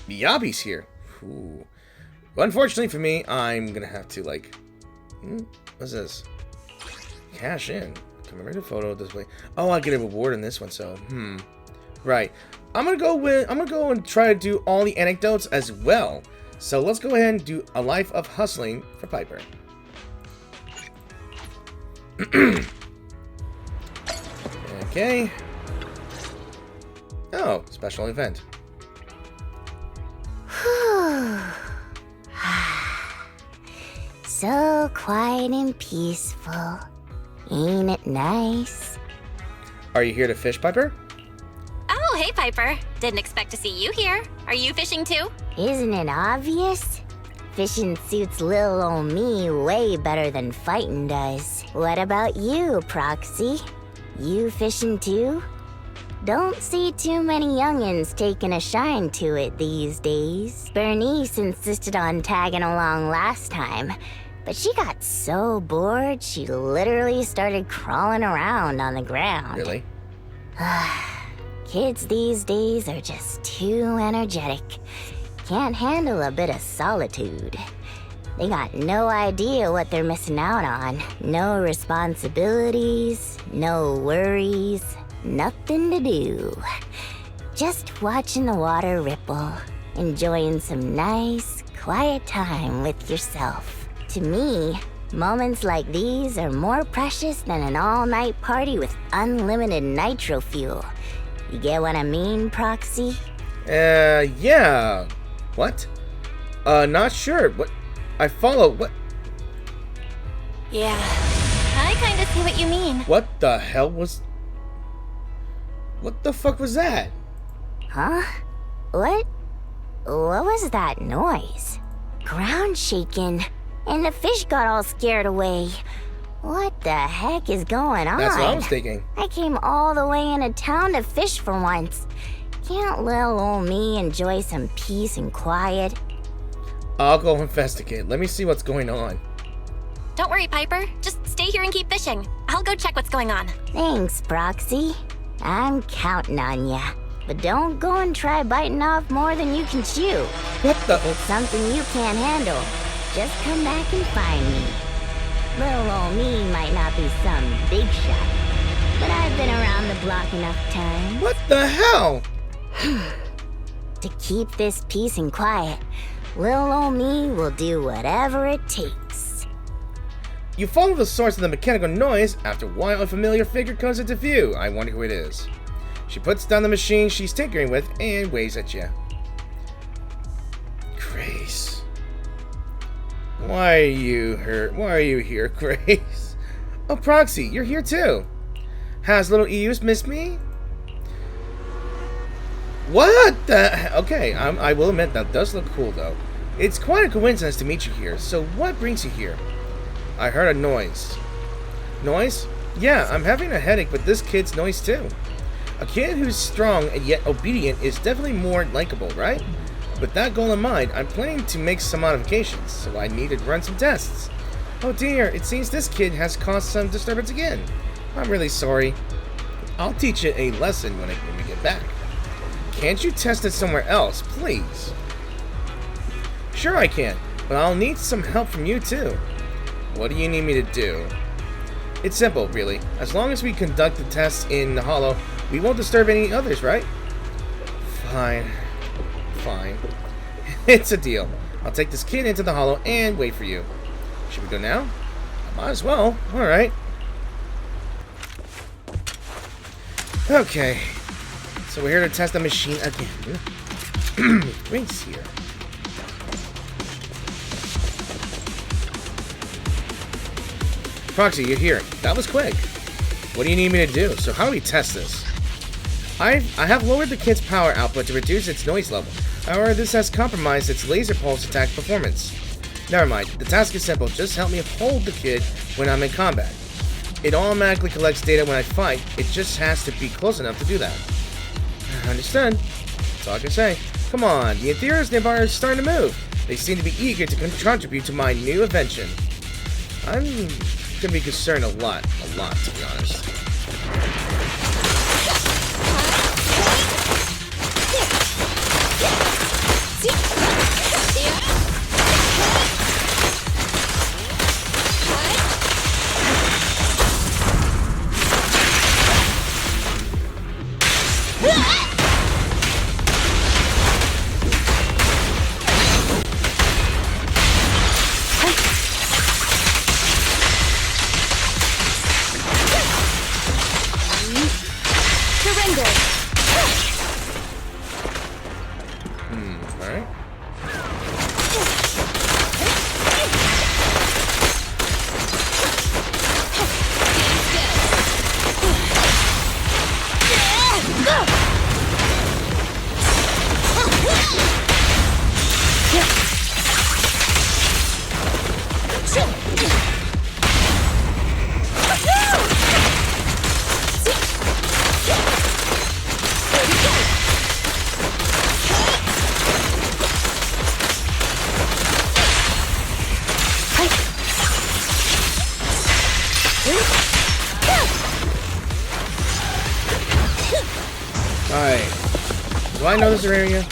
Miyabi's here. Ooh. Unfortunately for me, I'm gonna have to what's this? Cash in. Commemorate a photo display. Oh, I get a reward in this one, so right. I'm gonna go and try to do all the anecdotes as well. So let's go ahead and do a Life of Hustling for Piper. Okay. Oh, special event. So quiet and peaceful. Ain't it nice? Are you here to fish, Piper? Oh, hey, Piper. Didn't expect to see you here. Are you fishing too? Isn't it obvious? Fishing suits little ol' me way better than fighting does. What about you, Proxy? You fishing too? Don't see too many youngins taking a shine to it these days. Bernice insisted on tagging along last time, but she got so bored she literally started crawling around on the ground. Really? Kids these days are just too energetic. Can't handle a bit of solitude. They got no idea what they're missing out on. No responsibilities, no worries, nothing to do. Just watching the water ripple, enjoying some nice, quiet time with yourself. To me, moments like these are more precious than an all-night party with unlimited nitro fuel. You get what I mean, Proxy? Yeah. What? Not sure. What? I follow. What? Yeah, I kinda see what you mean. What the hell was... What the fuck was that? Huh? What was that noise? Ground shaking, and the fish got all scared away. What the heck is going on? That's what I was thinking. I came all the way into town to fish for once. Can't little old me enjoy some peace and quiet? I'll go investigate. Let me see what's going on. Don't worry, Piper. Just stay here and keep fishing. I'll go check what's going on. Thanks, Proxy. I'm counting on ya. But don't go and try biting off more than you can chew. What the... If it's something you can't handle, just come back and find me. Little old me might not be some big shot, but I've been around the block enough times. What the hell? To keep this peace and quiet, little old me will do whatever it takes. You follow the source of the mechanical noise. After a while, a familiar figure comes into view. I wonder who it is. She puts down the machine she's tinkering with and waves at you. Grace. Why are you here, Grace? Oh, Proxy, you're here too. Has little Eus missed me? What the... Okay, I will admit that does look cool, though. It's quite a coincidence to meet you here, so what brings you here? I heard a noise. Noise? Yeah, I'm having a headache, but this kid's noise too. A kid who's strong and yet obedient is definitely more likable, right? With that goal in mind, I'm planning to make some modifications, so I need to run some tests. Oh dear, it seems this kid has caused some disturbance again. I'm really sorry. I'll teach it a lesson when we get back. Can't you test it somewhere else, please? Sure I can, but I'll need some help from you too. What do you need me to do? It's simple, really. As long as we conduct the tests in the Hollow, we won't disturb any others, right? Fine. Fine. It's a deal. I'll take this kid into the Hollow and wait for you. Should we go now? Might as well. Alright. Okay. So we're here to test the machine again. Rings here. Proxy, you're here. That was quick. What do you need me to do? So how do we test this? I have lowered the kid's power output to reduce its noise level. However, this has compromised its laser pulse attack performance. Never mind. The task is simple. Just help me hold the kid when I'm in combat. It automatically collects data when I fight. It just has to be close enough to do that. Understood. That's all I can say. Come on. The interiors nearby are starting to move. They seem to be eager to contribute to my new invention. I'm gonna be concerned a lot, to be honest. Alright. Alright. Do I know this area?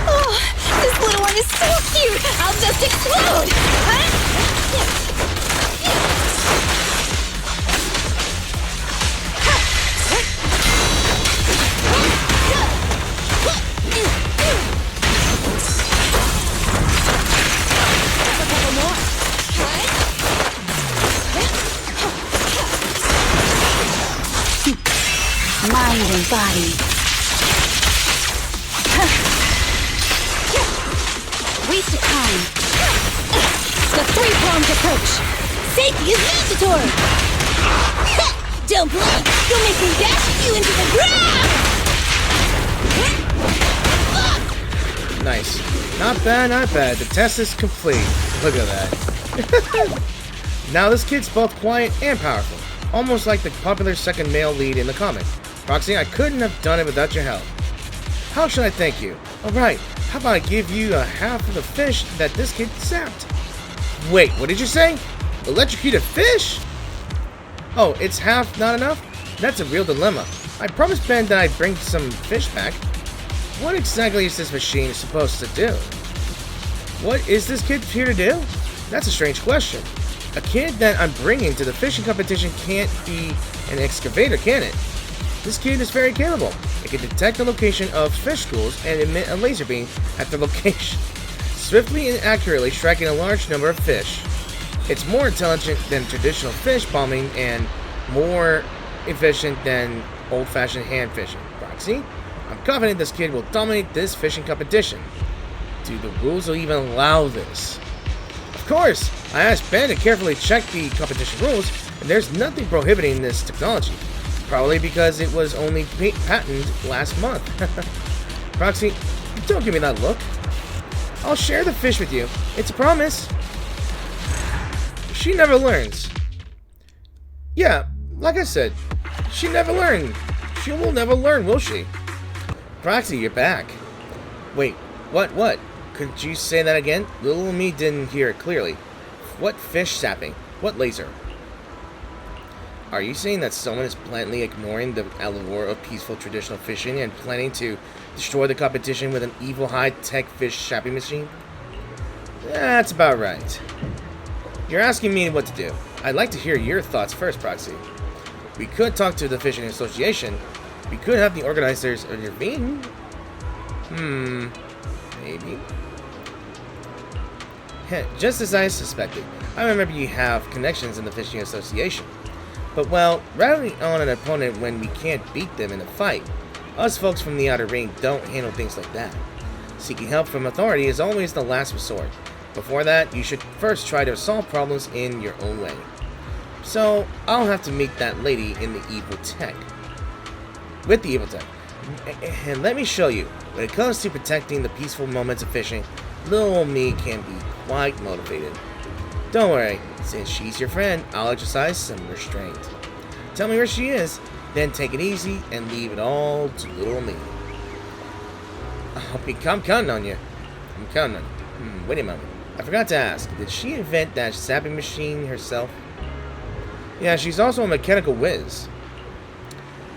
Oh, this little one is so cute! I'll just explode! Mind and body. Waste of time. The three-pronged approach. Safety is mandatory. Don't blink. You'll make me dash you into the ground. Nice. Not bad, not bad. The test is complete. Look at that. Now this kid's both quiet and powerful. Almost like the popular second male lead in the comic. Proxy, I couldn't have done it without your help. How should I thank you? Alright, how about I give you a half of the fish that this kid zapped? Wait, what did you say? Electrocuted fish? Oh, it's half not enough? That's a real dilemma. I promised Ben that I'd bring some fish back. What exactly is this machine supposed to do? What is this kid here to do? That's a strange question. A kid that I'm bringing to the fishing competition can't be an excavator, can it? This kid is very capable. It can detect the location of fish schools and emit a laser beam at the location, swiftly and accurately striking a large number of fish. It's more intelligent than traditional fish bombing and more efficient than old-fashioned hand fishing. Proxy, I'm confident this kid will dominate this fishing competition. Do the rules even allow this? Of course! I asked Ben to carefully check the competition rules, and there's nothing prohibiting this technology. Probably because it was only patented last month. Proxy, don't give me that look. I'll share the fish with you. It's a promise. She never learns. Yeah, like I said, she never learned. She will never learn, will she? Proxy, you're back. Wait, what? Could you say that again? Little me didn't hear it clearly. What fish sapping? What laser? Are you saying that someone is blatantly ignoring the allure of peaceful traditional fishing and planning to destroy the competition with an evil high-tech fish sapping machine? That's about right. You're asking me what to do. I'd like to hear your thoughts first, Proxy. We could talk to the Fishing Association. We could have the organizers intervene. Maybe. Just as I suspected. I remember you have connections in the Fishing Association. But, well, rallying on an opponent when we can't beat them in a fight. Us folks from the outer ring don't handle things like that. Seeking help from authority is always the last resort. Before that, you should first try to solve problems in your own way. So, I'll have to meet that lady in the evil tech. With the evil tech. And let me show you, when it comes to protecting the peaceful moments of fishing, little old me can be quite motivated. Don't worry, since she's your friend, I'll exercise some restraint. Tell me where she is, then take it easy and leave it all to little me. I'm counting on you. I'm counting on you. Wait a moment. I forgot to ask, did she invent that sapping machine herself? Yeah, she's also a mechanical whiz.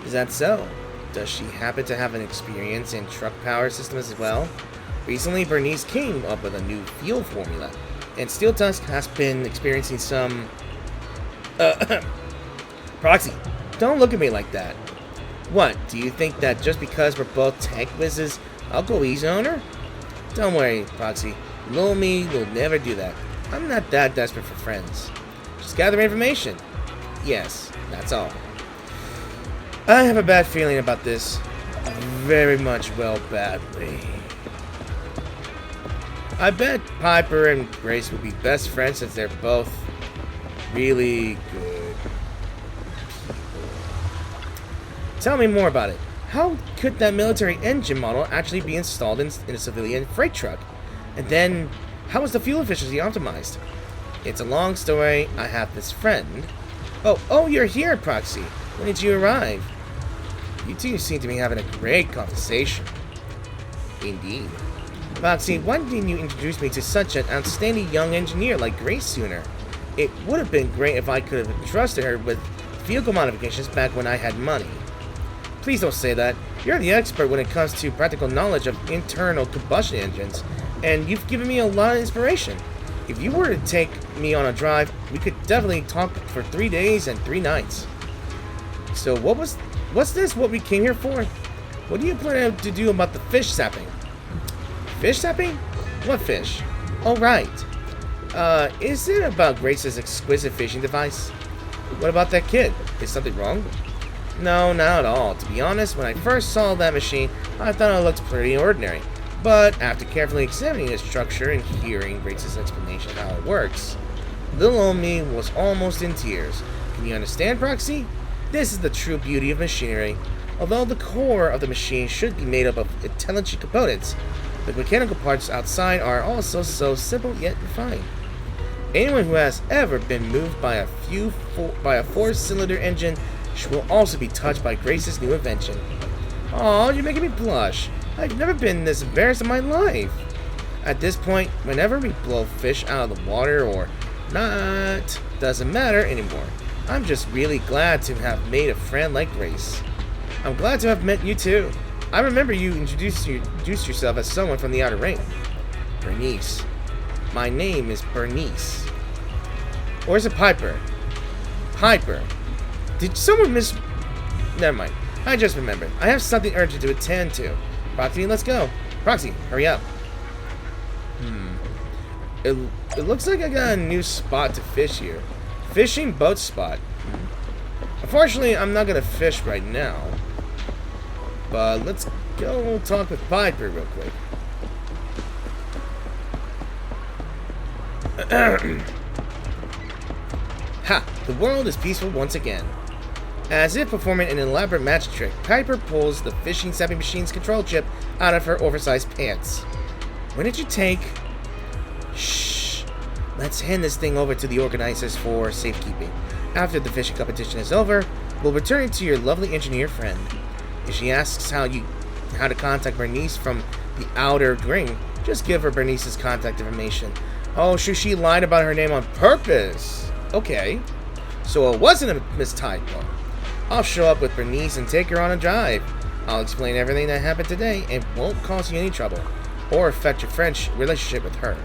Is that so? Does she happen to have an experience in truck power systems as well? Recently, Bernice came up with a new fuel formula, and Steel Tusk has been experiencing some... Proxy, don't look at me like that. What, do you think that just because we're both tech whizzes, I'll go easy on her? Don't worry, Proxy. Little me will never do that. I'm not that desperate for friends. Just gather information. Yes, that's all. I have a bad feeling about this. Very much, well, badly. I bet Piper and Grace would be best friends since they're both really good people. Tell me more about it. How could that military engine model actually be installed in a civilian freight truck? And then, how is the fuel efficiency optimized? It's a long story. I have this friend. Oh, you're here, Proxy. When did you arrive? You two seem to be having a great conversation. Indeed. Proxy, why didn't you introduce me to such an outstanding young engineer like Grace sooner? It would have been great if I could have entrusted her with vehicle modifications back when I had money. Please don't say that. You're the expert when it comes to practical knowledge of internal combustion engines, and you've given me a lot of inspiration. If you were to take me on a drive, we could definitely talk for 3 days and 3 nights. So what's this what we came here for? What do you plan to do about the fish sapping? Fish sapping? What fish? Oh, right. Is it about Grace's exquisite fishing device? What about that kid? Is something wrong? No, not at all. To be honest, when I first saw that machine, I thought it looked pretty ordinary. But after carefully examining its structure and hearing Grace's explanation of how it works, little old me was almost in tears. Can you understand, Proxy? This is the true beauty of machinery. Although the core of the machine should be made up of intelligent components, the mechanical parts outside are also so simple yet refined. Anyone who has ever been moved by a 4-cylinder engine will also be touched by Grace's new invention. Aw, you're making me blush. I've never been this embarrassed in my life. At this point, whenever we blow fish out of the water or not, doesn't matter anymore. I'm just really glad to have made a friend like Grace. I'm glad to have met you too. I remember you introduced yourself as someone from the outer ring. Bernice. My name is Bernice. Or is it Piper? Piper. Did someone miss... Never mind. I just remembered. I have something urgent to attend to. Proxy, let's go. Proxy, hurry up. It looks like I got a new spot to fish here. Fishing boat spot. Unfortunately, I'm not gonna fish right now. But let's go talk with Piper real quick. Ha! The world is peaceful once again. As if performing an elaborate magic trick, Piper pulls the fishing sapping machine's control chip out of her oversized pants. When did you take... Shh. Let's hand this thing over to the organizers for safekeeping. After the fishing competition is over, we'll return it to your lovely engineer friend. If she asks how to contact Bernice from the outer ring, Just give her Bernice's contact information. Oh, she lied about her name on purpose. Okay. So it wasn't a mistypo. I'll show up with Bernice and take her on a drive. I'll explain everything that happened today and won't cause you any trouble or affect your French relationship with her.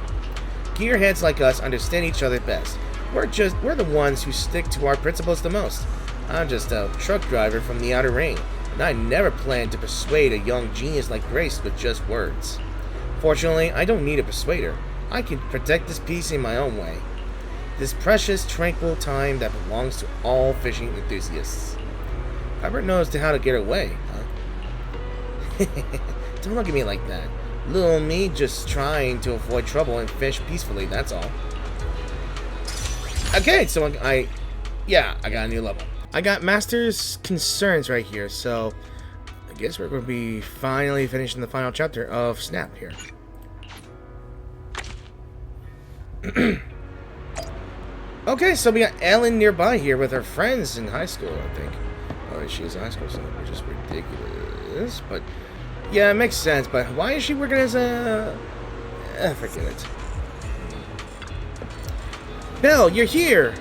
Gearheads like us understand each other best. We're the ones who stick to our principles the most. I'm just a truck driver from the outer ring, and I never planned to persuade a young genius like Grace with just words. Fortunately, I don't need a persuader. I can protect this piece in my own way. This precious, tranquil time that belongs to all fishing enthusiasts. Pepper knows how to get away, huh? Don't look at me like that. Little me just trying to avoid trouble and fish peacefully, that's all. Okay, so I got a new level. I got Master's Concerns right here, so I guess we're going to be finally finishing the final chapter of Snap here. Okay, so we got Ellen nearby here with her friends in high school, I think. Oh, she is in high school, so which is ridiculous, but yeah, it makes sense, but why is she working as a... forget it. Belle, you're here!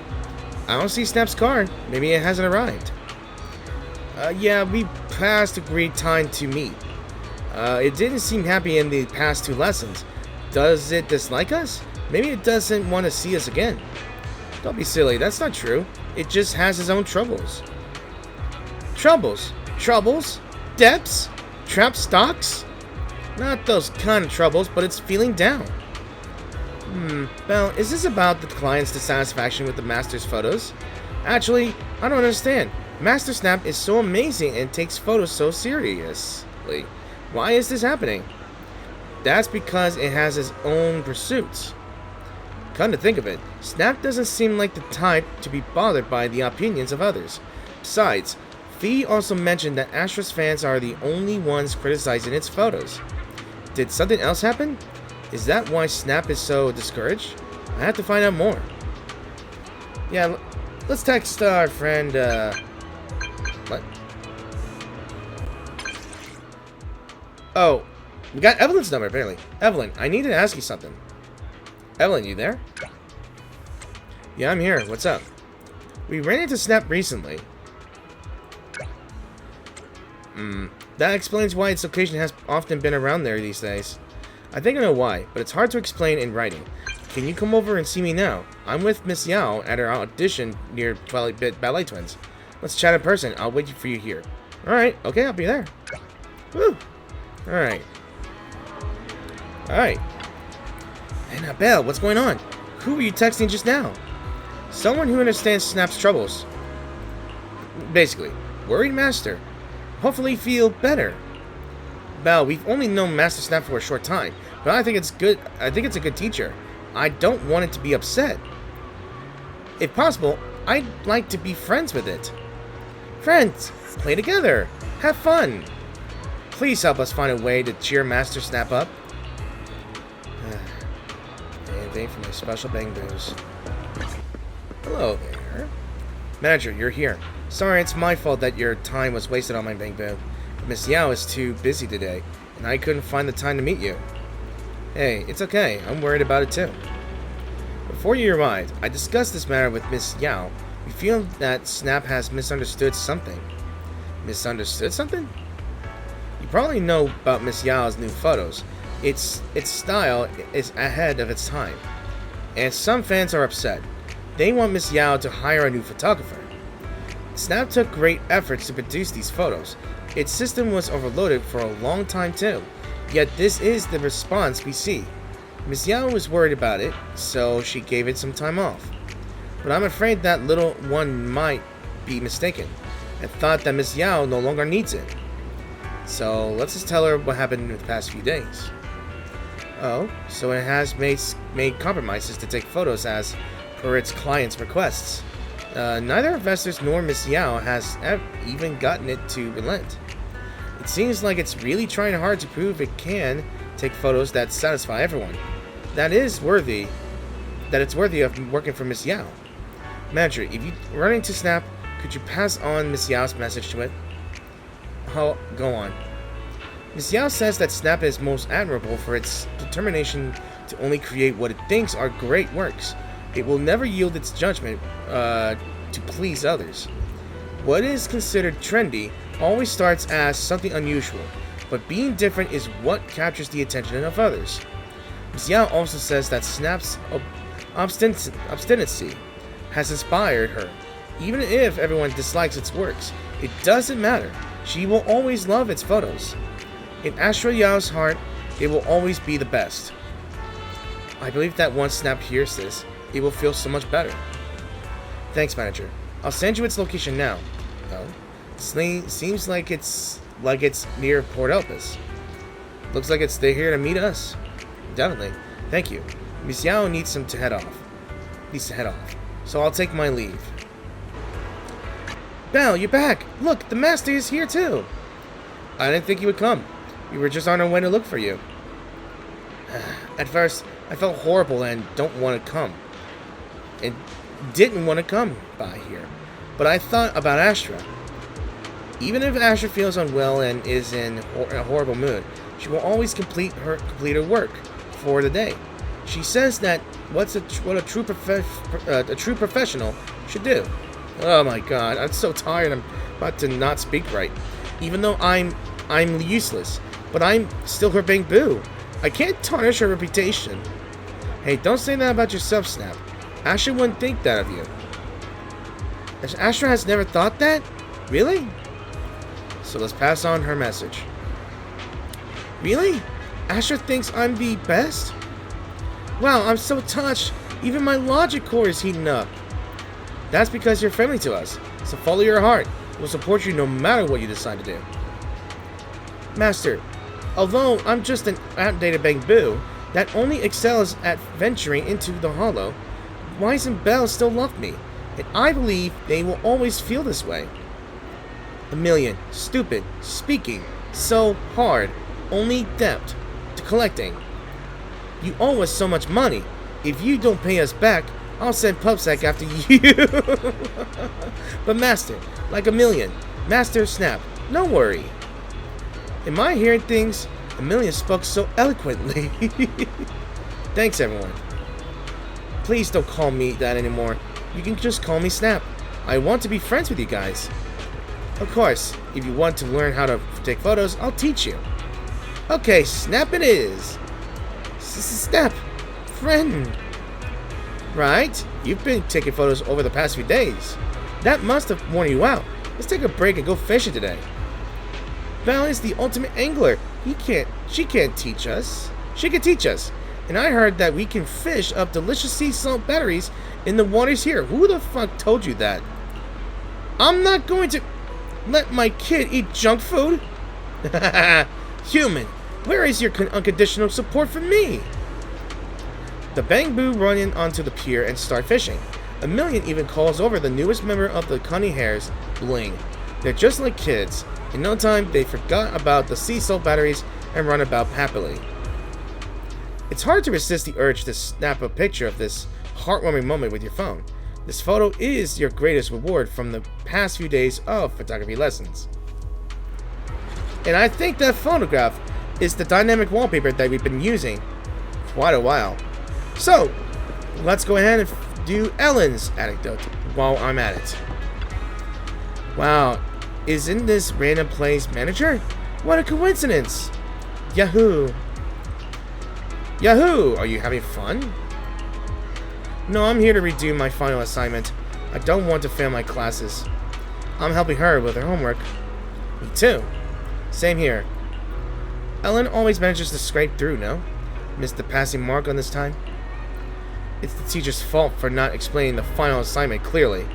I don't see Snap's card. Maybe it hasn't arrived. Yeah, we passed agreed time to meet. It didn't seem happy in the past 2 lessons. Does it dislike us? Maybe it doesn't want to see us again. Don't be silly, that's not true. It just has its own troubles. Troubles? Troubles? Debts? Trap stocks? Not those kind of troubles, but it's feeling down. Belle, is this about the client's dissatisfaction with the Master's photos? Actually, I don't understand. Master Snap is so amazing and takes photos so seriously. Why is this happening? That's because it has its own pursuits. Come to think of it, Snap doesn't seem like the type to be bothered by the opinions of others. Besides, Fee also mentioned that Astra's fans are the only ones criticizing its photos. Did something else happen? Is that why Snap is so discouraged? I have to find out more. Yeah, let's text our friend, what? Oh, we got Evelyn's number, apparently. Evelyn, I need to ask you something. Evelyn, you there? Yeah, I'm here. What's up? We ran into Snap recently. That explains why its location has often been around there these days. I think I know why, but it's hard to explain in writing. Can you come over and see me now? I'm with Miss Yao at her audition near Twilight Ballet Twins. Let's chat in person. I'll wait for you here. Alright, okay, I'll be there. Woo! Alright. Alright. Hey, now, Belle, what's going on? Who were you texting just now? Someone who understands Snap's troubles. Basically, worried Master. Hopefully feel better. Belle, we've only known Master Snap for a short time, but I think it's good. I think it's a good teacher. I don't want it to be upset. If possible, I'd like to be friends with it. Friends, play together, have fun. Please help us find a way to cheer Master Snap up. Anything for my special bang boos. Hello there. Manager, you're here. Sorry, it's my fault that your time was wasted on my bang boo. Miss Yao is too busy today, and I couldn't find the time to meet you. Hey, it's okay. I'm worried about it too. Before you arrived, I discussed this matter with Miss Yao. We feel that Snap has misunderstood something. Misunderstood something? You probably know about Miss Yao's new photos. Its style is ahead of its time, and some fans are upset. They want Miss Yao to hire a new photographer. Snap took great efforts to produce these photos. Its system was overloaded for a long time too, yet this is the response we see. Miss Yao was worried about it, so she gave it some time off. But I'm afraid that little one might be mistaken, and thought that Miss Yao no longer needs it. So let's just tell her what happened in the past few days. Oh, so it has made compromises to take photos as per its client's requests. Neither investors nor Miss Yao has even gotten it to relent. It seems like it's really trying hard to prove it can take photos that satisfy everyone. That it's worthy of working for Miss Yao. Manager, if you run into Snap, could you pass on Miss Yao's message to it? Oh, go on. Ms. Yao says that Snap is most admirable for its determination to only create what it thinks are great works. It will never yield its judgment to please others. What is considered trendy always starts as something unusual, but being different is what captures the attention of others. Ms. Yao also says that Snap's obstinacy has inspired her. Even if everyone dislikes its works, it doesn't matter. She will always love its photos. In Astra Yao's heart, it will always be the best. I believe that once Snap hears this, it will feel so much better. Thanks, manager. I'll send you its location now. Oh, seems like it's near Port Elpis. Looks like they're here to meet us. Definitely. Thank you. Miss Yao needs to head off. So I'll take my leave. Belle, you're back. Look, the master is here too. I didn't think you would come. We were just on our way to look for you. At first, I felt horrible and didn't want to come by here. But I thought about Astra. Even if Astra feels unwell and is in a horrible mood, she will always complete her work for the day. She says that what a true professional should do. Oh my god, I'm so tired. I'm about to not speak right. Even though I'm useless, but I'm still her big boo. I can't tarnish her reputation. Hey, don't say that about yourself, Snap. Astra wouldn't think that of you. Astra has never thought that? Really? So let's pass on her message. Really? Astra thinks I'm the best? Wow, I'm so touched. Even my logic core is heating up. That's because you're friendly to us. So follow your heart. We'll support you no matter what you decide to do. Master, although I'm just an outdated bamboo that only excels at venturing into the hollow, Wise and Belle still love me, and I believe they will always feel this way. A million, stupid, speaking, so hard, only depth to collecting. You owe us so much money. If you don't pay us back, I'll send Pupsack after you. But Master, like a million, Master Snap, no worry. Am I hearing things? A million spoke so eloquently. Thanks, everyone. Please don't call me that anymore. You can just call me Snap. I want to be friends with you guys. Of course, if you want to learn how to take photos, I'll teach you. Okay, Snap it is. Snap, friend. Right? You've been taking photos over the past few days. That must have worn you out. Let's take a break and go fishing today. Val is the ultimate angler. She can't teach us. She can teach us. And I heard that we can fish up delicious sea salt batteries in the waters here. Who the fuck told you that? I'm not going to let my kid eat junk food. Human, where is your unconditional support for me? The bamboo run in onto the pier and start fishing. A million even calls over the newest member of the Cunny Hares, Bling. They're just like kids. In no time, they forgot about the sea salt batteries and run about happily. It's hard to resist the urge to snap a picture of this heartwarming moment with your phone. This photo is your greatest reward from the past few days of photography lessons. And I think that photograph is the dynamic wallpaper that we've been using for quite a while. So, let's go ahead and do Ellen's anecdote while I'm at it. Wow, isn't this random place manager? What a coincidence! Yahoo! Yahoo! Are you having fun? No, I'm here to redo my final assignment. I don't want to fail my classes. I'm helping her with her homework. Me too. Same here. Ellen always manages to scrape through, no? Missed the passing mark on this time? It's the teacher's fault for not explaining the final assignment clearly.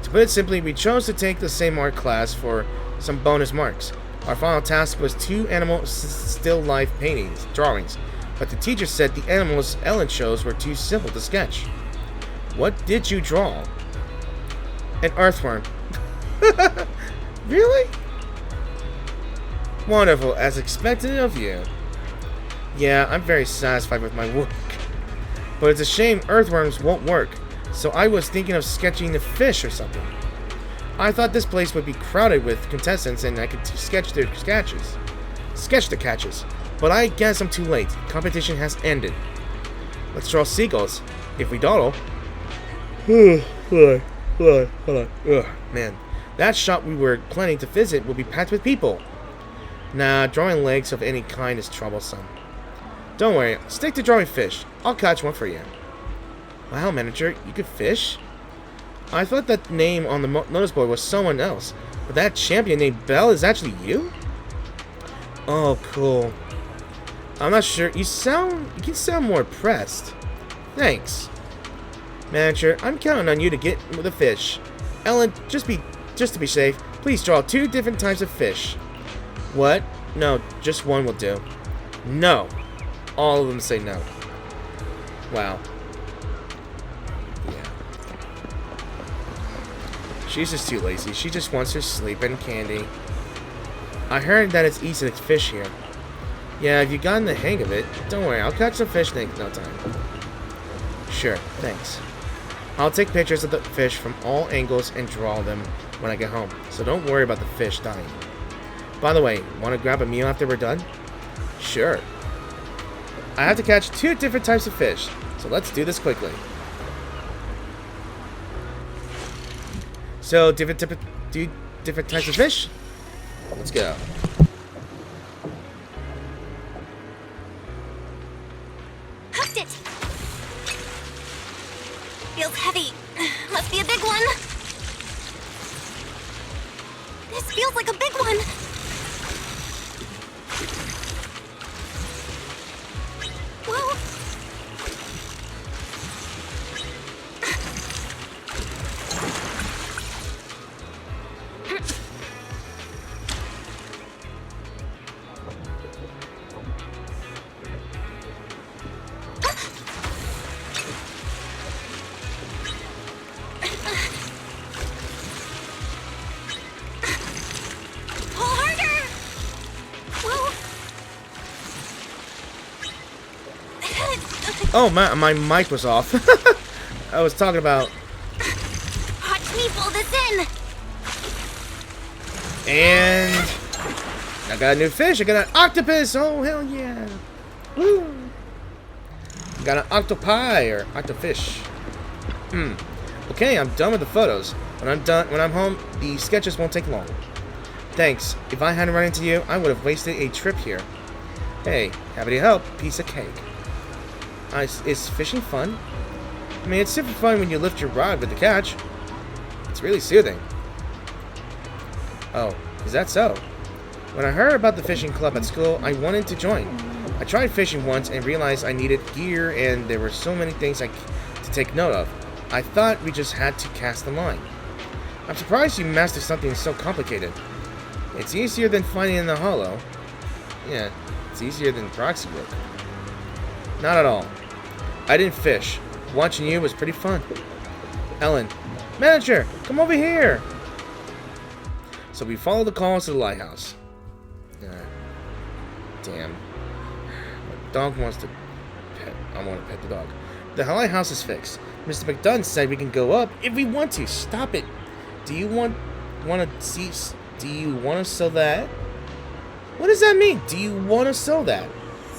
To put it simply, we chose to take the same art class for some bonus marks. Our final task was 2 animal still life drawings, but the teacher said the animals Ellen chose were too simple to sketch. What did you draw? An earthworm. Really? Wonderful, as expected of you. Yeah, I'm very satisfied with my work. But it's a shame earthworms won't work, so I was thinking of sketching the fish or something. I thought this place would be crowded with contestants and I could sketch their sketches. sketch the catches. But I guess I'm too late. Competition has ended. Let's draw seagulls. If we dawdle. Hold on. Ugh, man. That shop we were planning to visit will be packed with people. Nah, drawing legs of any kind is troublesome. Don't worry, stick to drawing fish. I'll catch one for you. Wow, manager, you could fish? I thought that name on the notice board was someone else, but that champion named Belle is actually you? Oh, cool. I'm not sure. You can sound more pressed. Thanks. Manager, I'm counting on you to get the fish. Ellen, just to be safe, please draw 2 different types of fish. What? No, just one will do. No. All of them say no. Wow. Yeah. She's just too lazy. She just wants her sleep and candy. I heard that it's easy to fish here. Yeah, if you've gotten the hang of it, don't worry, I'll catch some fish in no time. Sure, thanks. I'll take pictures of the fish from all angles and draw them when I get home, so don't worry about the fish dying. By the way, want to grab a meal after we're done? Sure. I have to catch 2 different types of fish, so let's do this quickly. So, different types of fish? Let's go. Hooked it! Feels heavy. Must be a big one. This feels like a big one. Whoa. Oh, my mic was off. I was talking about... Watch me pull this in. And... I got a new fish. I got an octopus. Oh, hell yeah. Woo. Got an octopi or octofish. Okay, I'm done with the photos. When I'm home, the sketches won't take long. Thanks. If I hadn't run into you, I would have wasted a trip here. Hey, happy to help. Piece of cake. Is fishing fun? I mean, it's super fun when you lift your rod with the catch. It's really soothing. Oh, is that so? When I heard about the fishing club at school, I wanted to join. I tried fishing once and realized I needed gear and there were so many things to take note of. I thought we just had to cast the line. I'm surprised you mastered something so complicated. It's easier than finding in the hollow. Yeah, it's easier than proxy work. Not at all. I didn't fish. Watching you was pretty fun. Ellen, manager, come over here. So we follow the calls to the lighthouse. Damn. My dog wants to pet. I want to pet the dog. The lighthouse is fixed. Mr. McDunn said we can go up if we want to. Stop it. Do you want to see? Do you want to sell that? What does that mean? Do you want to sell that?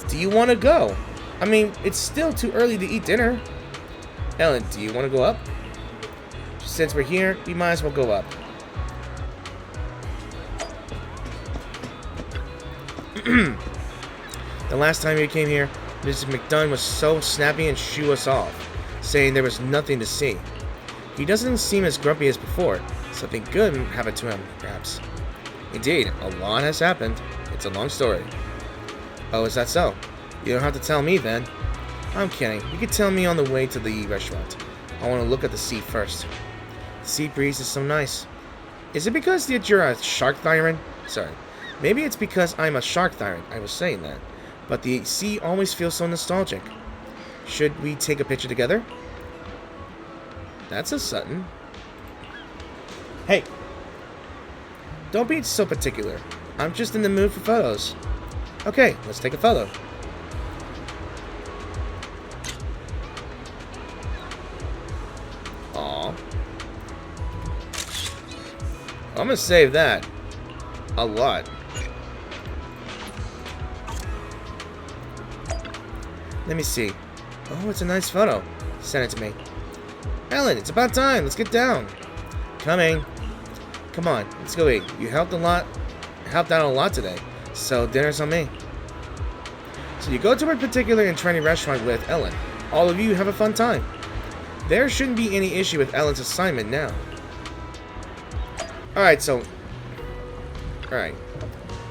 Do you want to go? I mean, it's still too early to eat dinner. Ellen, do you want to go up? Since we're here, we might as well go up. The last time we came here, Mrs. McDunn was so snappy and shooed us off, saying there was nothing to see. He doesn't seem as grumpy as before. Something good happened to him, perhaps. Indeed, a lot has happened. It's a long story. Oh, is that so? You don't have to tell me then. I'm kidding. You can tell me on the way to the restaurant. I want to look at the sea first. The sea breeze is so nice. Is it because you're a shark thyron? Sorry. Maybe it's because I'm a shark thyron. I was saying that. But the sea always feels so nostalgic. Should we take a picture together? That's a Sutton. Hey. Don't be so particular. I'm just in the mood for photos. Okay, let's take a photo. Aw. I'm gonna save that. A lot. Let me see. Oh, it's a nice photo. Send it to me. Ellen, it's about time. Let's get down. Coming. Come on, let's go eat. You helped out a lot today, so dinner's on me. So you go to a particular and trendy restaurant with Ellen. All of you have a fun time. There shouldn't be any issue with Ellen's assignment now. Alright,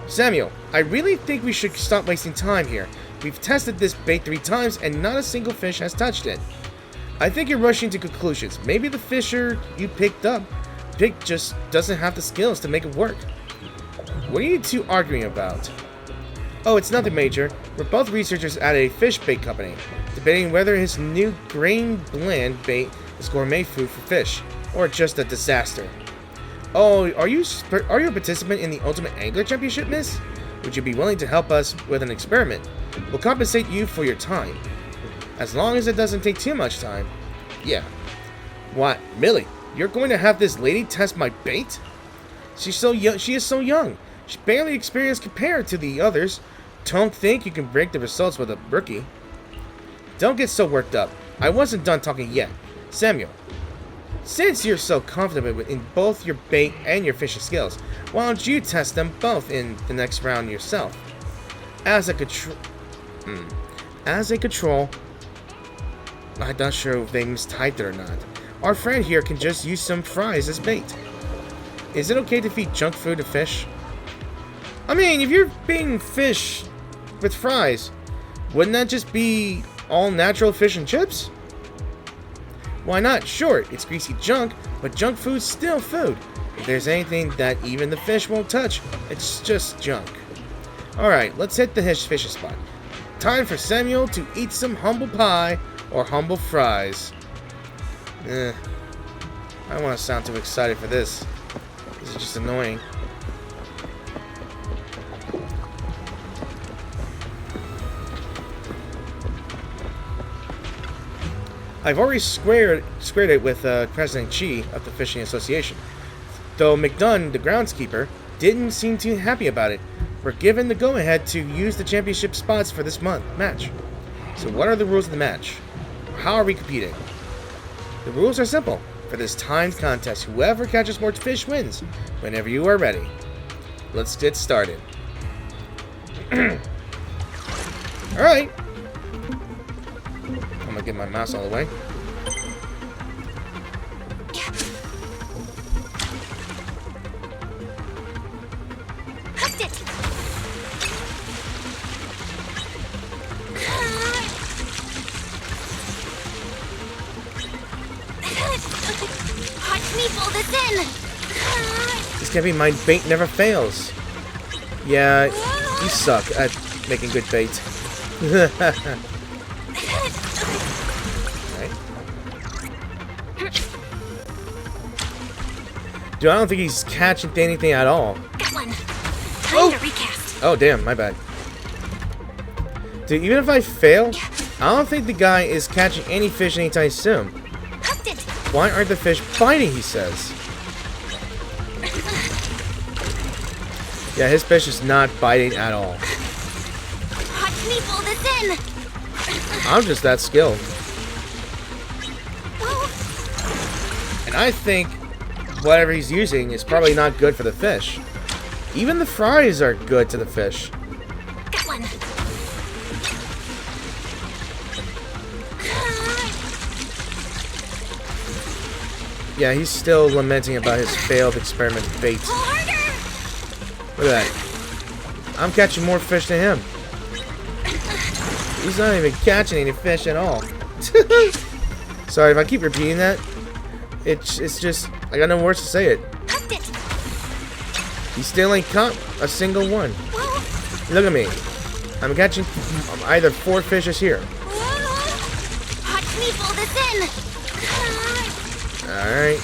Samuel, I really think we should stop wasting time here. We've tested this bait 3 times and not a single fish has touched it. I think you're rushing to conclusions. Maybe the fisher you picked just doesn't have the skills to make it work. What are you two arguing about? Oh, it's nothing major. We're both researchers at a fish bait company, debating whether his new grain blend bait is gourmet food for fish, or just a disaster. Oh, are you a participant in the Ultimate Angler Championship, miss? Would you be willing to help us with an experiment? We'll compensate you for your time. As long as it doesn't take too much time. Yeah. What, Millie? You're going to have this lady test my bait? She's so young. She is so young. She's barely experienced compared to the others. Don't think you can break the results with a rookie. Don't get so worked up. I wasn't done talking yet. Samuel, since you're so confident in both your bait and your fishing skills, why don't you test them both in the next round yourself? As a control, I'm not sure if they mistyped it or not. Our friend here can just use some fries as bait. Is it okay to feed junk food to fish? I mean, if you're feeding fish with fries, wouldn't that just be all natural fish and chips? Why not? Sure, it's greasy junk, but junk food's still food. If there's anything that even the fish won't touch, it's just junk. Alright, let's hit the fish spot. Time for Samuel to eat some humble pie or humble fries. I don't want to sound too excited for this. This is just annoying. I've already squared it with President Chi of the Fishing Association. Though McDunn, the groundskeeper, didn't seem too happy about it. We're given the go-ahead to use the championship spots for this match. So what are the rules of the match? How are we competing? The rules are simple. For this timed contest, whoever catches more fish wins. Whenever you are ready. Let's get started. Alright. I'm gonna get my mouse all the way. Hooked it! Watch me pull this in! This can't be my bait never fails. Yeah, you suck at making good bait. Dude, I don't think he's catching anything at all. Got one. Time to recast. Oh, damn, my bad. Dude, even if I fail, I don't think the guy is catching any fish anytime soon. Hooked it. Why aren't the fish biting, he says? Yeah, his fish is not biting at all. Watch me pull this in. I'm just that skilled. And I think whatever he's using is probably not good for the fish. Even the fries are good to the fish. Got one. Yeah, he's still lamenting about his failed experiment bait. Pull harder. Look at that. I'm catching more fish than him. He's not even catching any fish at all. Sorry if I keep repeating that. It's just, I got no words to say it. Hooked it. He still ain't caught a single one. Whoa. Look at me. I'm catching either 4 fishes here. Whoa. Watch me pull this in. Alright.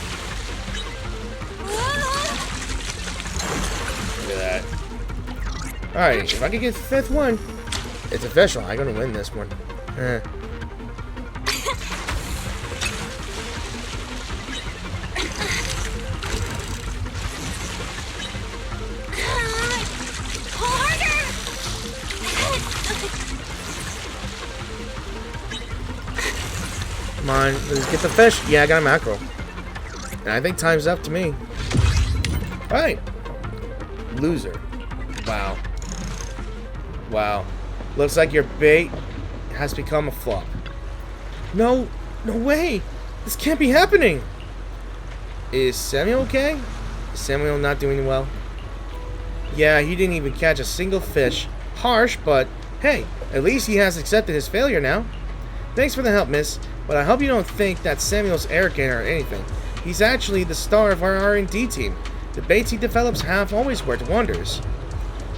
Look at that. Alright, if I can get the 5th one, it's official. I'm gonna win this one. on, let's get the fish. Yeah, I got a mackerel. And I think time's up to me. Alright. Loser. Wow. Wow. Looks like your bait has become a flop. No way. This can't be happening. Is Samuel okay? Is Samuel not doing well? Yeah, he didn't even catch a single fish. Harsh, but hey, at least he has accepted his failure now. Thanks for the help, miss, but I hope you don't think that Samuel's arrogant or anything. He's actually the star of our R&D team. The baits he develops have always worked wonders.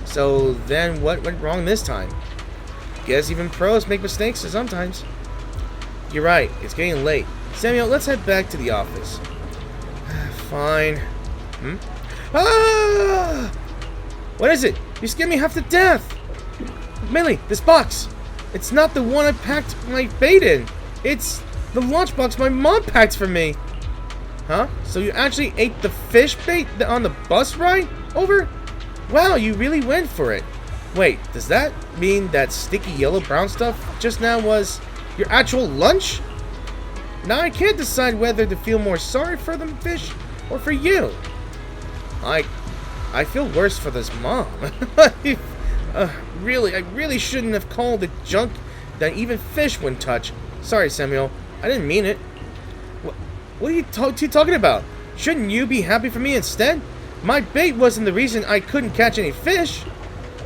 So then what went wrong this time? Guess even pros make mistakes sometimes. You're right, it's getting late. Samuel, let's head back to the office. Fine. Ah! What is it? You scared me half to death! Millie, this box! It's not the one I packed my bait in. It's the lunchbox my mom packed for me. Huh? So you actually ate the fish bait on the bus ride over? Wow, you really went for it. Wait, does that mean that sticky yellow-brown stuff just now was your actual lunch? Now I can't decide whether to feel more sorry for the fish or for you. I feel worse for this mom. Really, I really shouldn't have called the junk that even fish wouldn't touch. Sorry, Samuel. I didn't mean it. What are you talking about? Shouldn't you be happy for me instead? My bait wasn't the reason I couldn't catch any fish.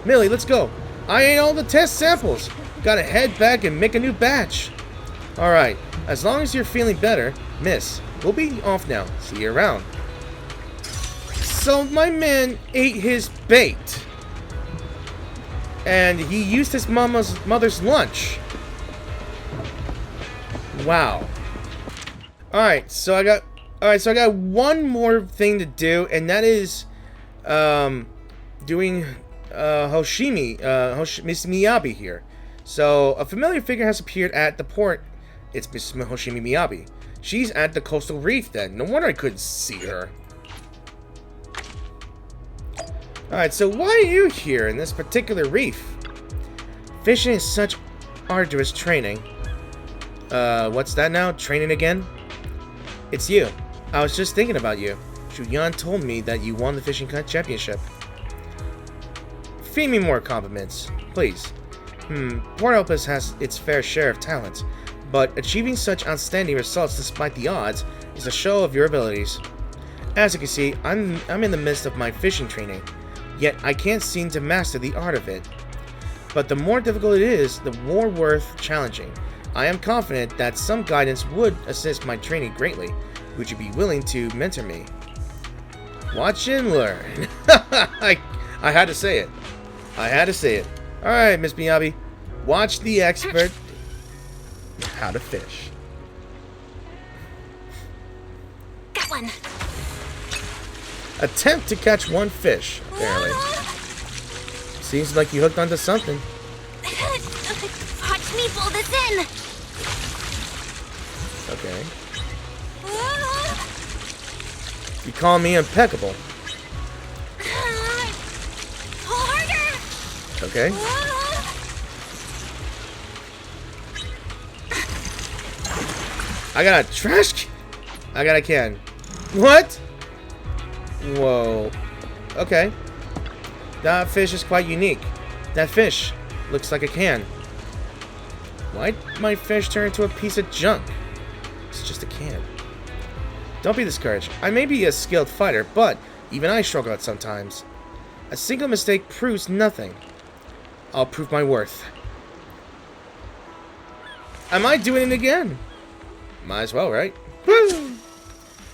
Millie, let's go. I ate all the test samples. Gotta head back and make a new batch. Alright, as long as you're feeling better, miss, we'll be off now. See you around. So my man ate his bait. And he used his mother's lunch. Wow. Alright, so I got one more thing to do, and that is doing Miss Miyabi here. So a familiar figure has appeared at the port. It's Miss Hoshimi Miyabi. She's at the coastal reef then. No wonder I couldn't see her. Alright, so why are you here in this particular reef? Fishing is such arduous training. What's that now? Training again? It's you. I was just thinking about you. Shuyan told me that you won the fishing championship. Feed me more compliments, please. Port Elpis has its fair share of talent, but achieving such outstanding results despite the odds is a show of your abilities. As you can see, I'm in the midst of my fishing training, yet I can't seem to master the art of it. But the more difficult it is, the more worth challenging. I am confident that some guidance would assist my training greatly. Would you be willing to mentor me? Watch and learn. I had to say it. I had to say it. Alright, Miss Miyabi. Watch the expert how to fish. Got one. Attempt to catch one fish, apparently. Seems like you hooked onto something. Watch me pull this in. Okay. You call me impeccable. Pull harder. Okay. I got a trash can. I got a can. What? Whoa. Okay. That fish is quite unique. That fish looks like a can. Why'd my fish turn into a piece of junk? It's just a can. Don't be discouraged. I may be a skilled fighter, but even I struggle at sometimes. A single mistake proves nothing. I'll prove my worth. Am I doing it again? Might as well, right? Woo!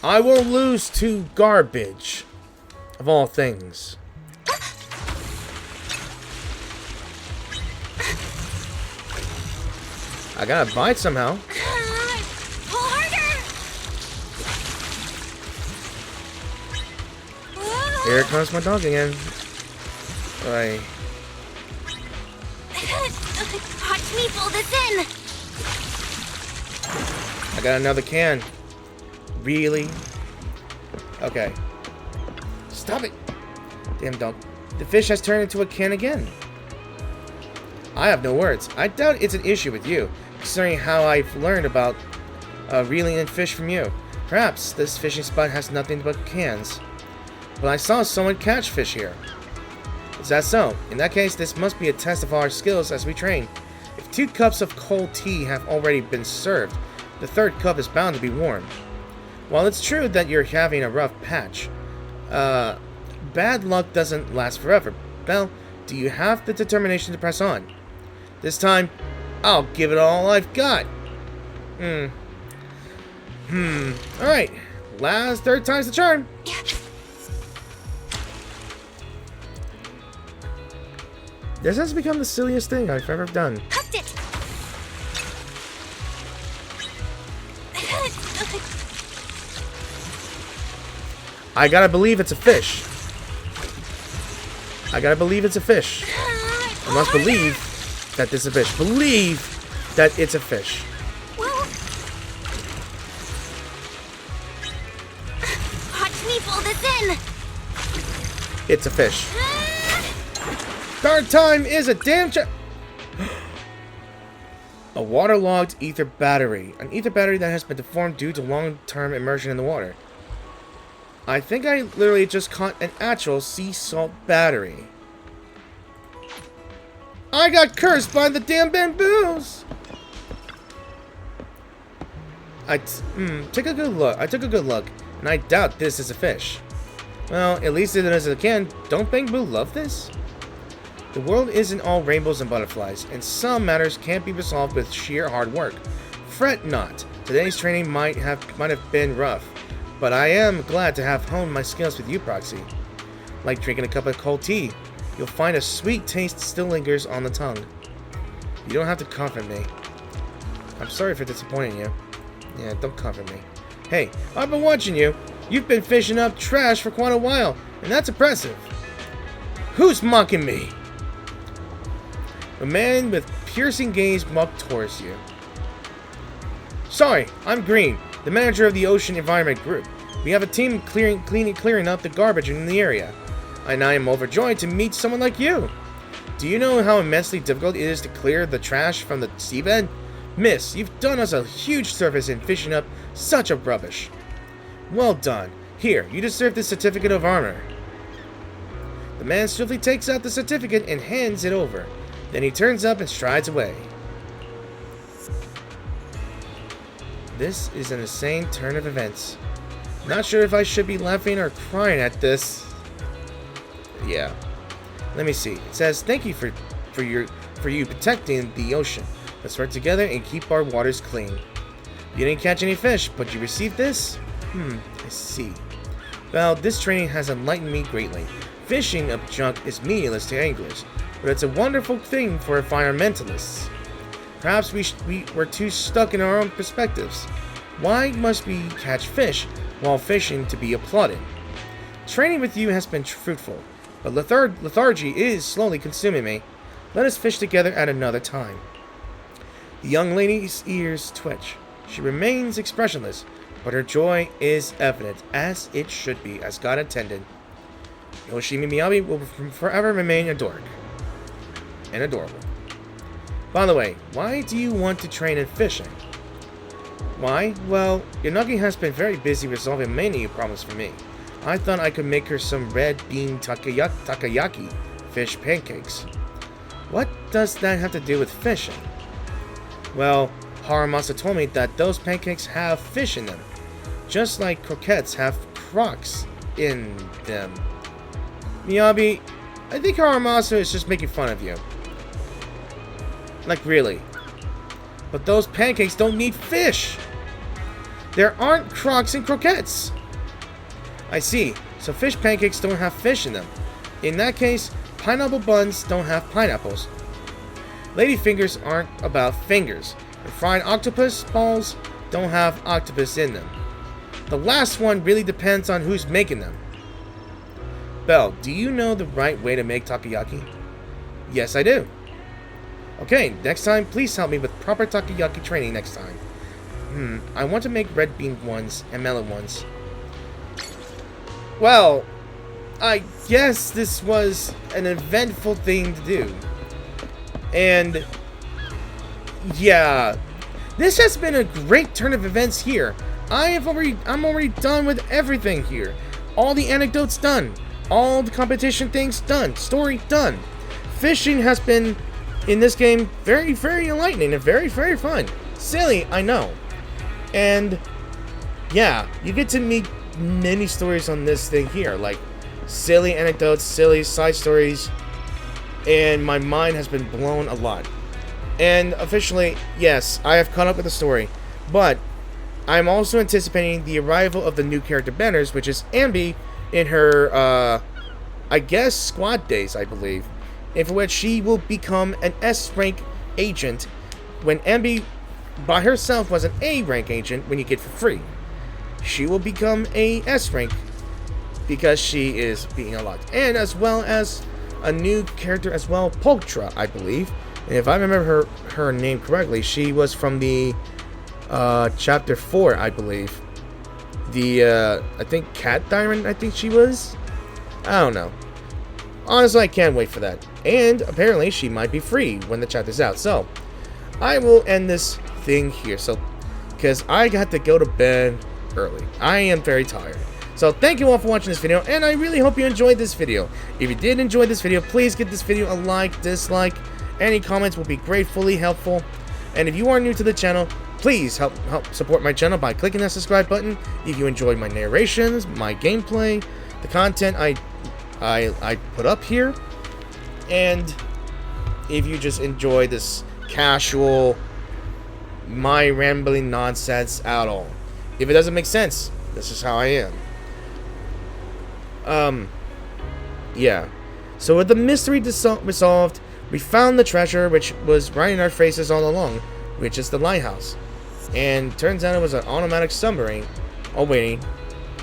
I won't lose to garbage. Of all things. I gotta bite somehow. Pull harder. Here comes my dog again. Alright. Watch me pull this in. I got another can. Really? Okay. Stop it. Damn dog. The fish has turned into a can again. I have no words. I doubt it's an issue with you, considering how I've learned about reeling in fish from you. Perhaps this fishing spot has nothing but cans. But I saw someone catch fish here. Is that so? In that case, this must be a test of our skills as we train. If 2 cups of cold tea have already been served, the 3rd cup is bound to be warm. While it's true that you're having a rough patch, bad luck doesn't last forever. Belle, do you have the determination to press on? This time, I'll give it all I've got. Alright. 3rd time's the charm. This has become the silliest thing I've ever done. Hooked it! I gotta believe it's a fish. I gotta believe it's a fish. I must believe that this is a fish. Believe that it's a fish. Watch me pull this in! It's a fish. 3rd time is a damn a waterlogged ether battery. An ether battery that has been deformed due to long-term immersion in the water. I think I literally just caught an actual sea salt battery. I got cursed by the damn bamboos! I took a good look, and I doubt this is a fish. Well, at least it is a can. Don't bamboo love this? The world isn't all rainbows and butterflies, and some matters can't be resolved with sheer hard work. Fret not. Today's training might have been rough, but I am glad to have honed my skills with you, Proxy. Like drinking a cup of cold tea, you'll find a sweet taste still lingers on the tongue. You don't have to comfort me. I'm sorry for disappointing you. Yeah, don't comfort me. Hey, I've been watching you. You've been fishing up trash for quite a while, and that's impressive. Who's mocking me? A man with piercing gaze walked towards you. Sorry, I'm Green, the manager of the Ocean Environment Group. We have a team clearing up the garbage in the area, and I am overjoyed to meet someone like you. Do you know how immensely difficult it is to clear the trash from the seabed? Miss, you've done us a huge service in fishing up such a rubbish. Well done. Here, you deserve this certificate of honor. The man swiftly takes out the certificate and hands it over. Then he turns up and strides away. This is an insane turn of events. Not sure if I should be laughing or crying at this. Yeah. Let me see. It says, thank you for you protecting the ocean. Let's work together and keep our waters clean. You didn't catch any fish, but you received this? I see. Well, this training has enlightened me greatly. Fishing up junk is meaningless to anglers, but it's a wonderful thing for environmentalists. Perhaps we're too stuck in our own perspectives. Why must we catch fish while fishing to be applauded? Training with you has been fruitful, but lethargy is slowly consuming me. Let us fish together at another time. The young lady's ears twitch. She remains expressionless, but her joy is evident, as it should be, as God intended. Yoshimi Miyabi will forever remain adored. And adorable. By the way, why do you want to train in fishing? Why? Well, Yanagi has been very busy resolving many problems for me. I thought I could make her some red bean takoyaki fish pancakes. What does that have to do with fishing? Well, Haramasa told me that those pancakes have fish in them, just like croquettes have crocs in them. Miyabi, I think Haramasa is just making fun of you. Like, really. But those pancakes don't need fish! There aren't crocs in croquettes! I see, so fish pancakes don't have fish in them. In that case, pineapple buns don't have pineapples. Ladyfingers aren't about fingers, and fried octopus balls don't have octopus in them. The last one really depends on who's making them. Belle, do you know the right way to make takoyaki? Yes, I do. Okay, next time, please help me with proper takoyaki training next time. I want to make red bean ones and melon ones. Well, I guess this was an eventful thing to do. And, yeah, this has been a great turn of events here. I'm already done with everything here. All the anecdotes done. All the competition things done. Story done. Fishing has been, in this game, very, very enlightening and very, very fun. Silly, I know. And, yeah, you get to meet many stories on this thing here. Like, silly anecdotes, silly side stories. And my mind has been blown a lot. And officially, yes, I have caught up with the story. But I'm also anticipating the arrival of the new character banners, which is Ambi in her, I guess, squad days, I believe. And for which she will become an S-rank agent when Ambi by herself was an A-rank agent when you get for free. She will become a S-rank because she is being unlocked. And as well as a new character as well, Pogtra, I believe. And if I remember her name correctly, she was from the chapter 4, I believe. The, I think Cat Diamond, I think she was? I don't know. Honestly, I can't wait for that. And apparently, she might be free when the chapter's out. So, I will end this thing here. So, because I got to go to bed early. I am very tired. So, thank you all for watching this video, and I really hope you enjoyed this video. If you did enjoy this video, please give this video a like, dislike. Any comments will be gratefully helpful. And if you are new to the channel, please help support my channel by clicking that subscribe button. If you enjoyed my narrations, my gameplay, the content I put up here, and if you just enjoy this casual, my rambling nonsense at all. If it doesn't make sense, this is how I am. Yeah. So with the mystery resolved, we found the treasure, which was right in our faces all along, which is the lighthouse. And turns out it was an automatic submarine awaiting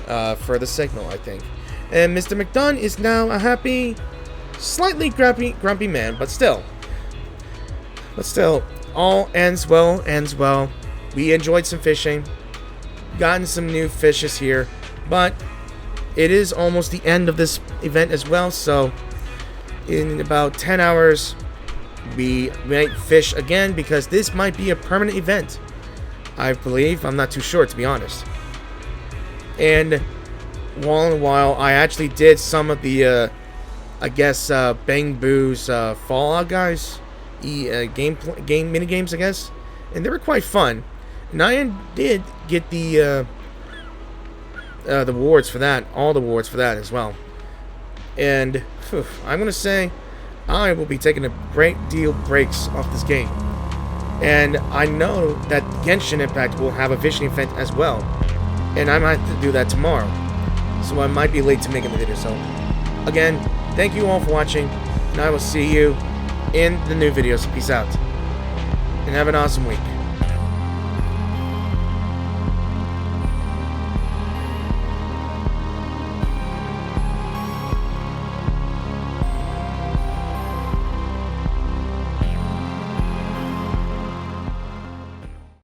for the signal, I think. And Mr. McDunn is now a happy, slightly grumpy man, but still, all ends well, ends well. We enjoyed some fishing, gotten some new fishes here, but it is almost the end of this event as well, so in about 10 hours, we might fish again, because this might be a permanent event, I believe. I'm not too sure, to be honest. And while I actually did some of the, I guess, Bang Boo's Fallout guys, game mini games, I guess, and they were quite fun. And I did get the awards for that, all the awards for that as well. And I'm gonna say, I will be taking a great deal breaks off this game. And I know that Genshin Impact will have a fishing event as well, and I might have to do that tomorrow. So I might be late to making the video. So, again, thank you all for watching, and I will see you in the new videos. Peace out, and have an awesome week.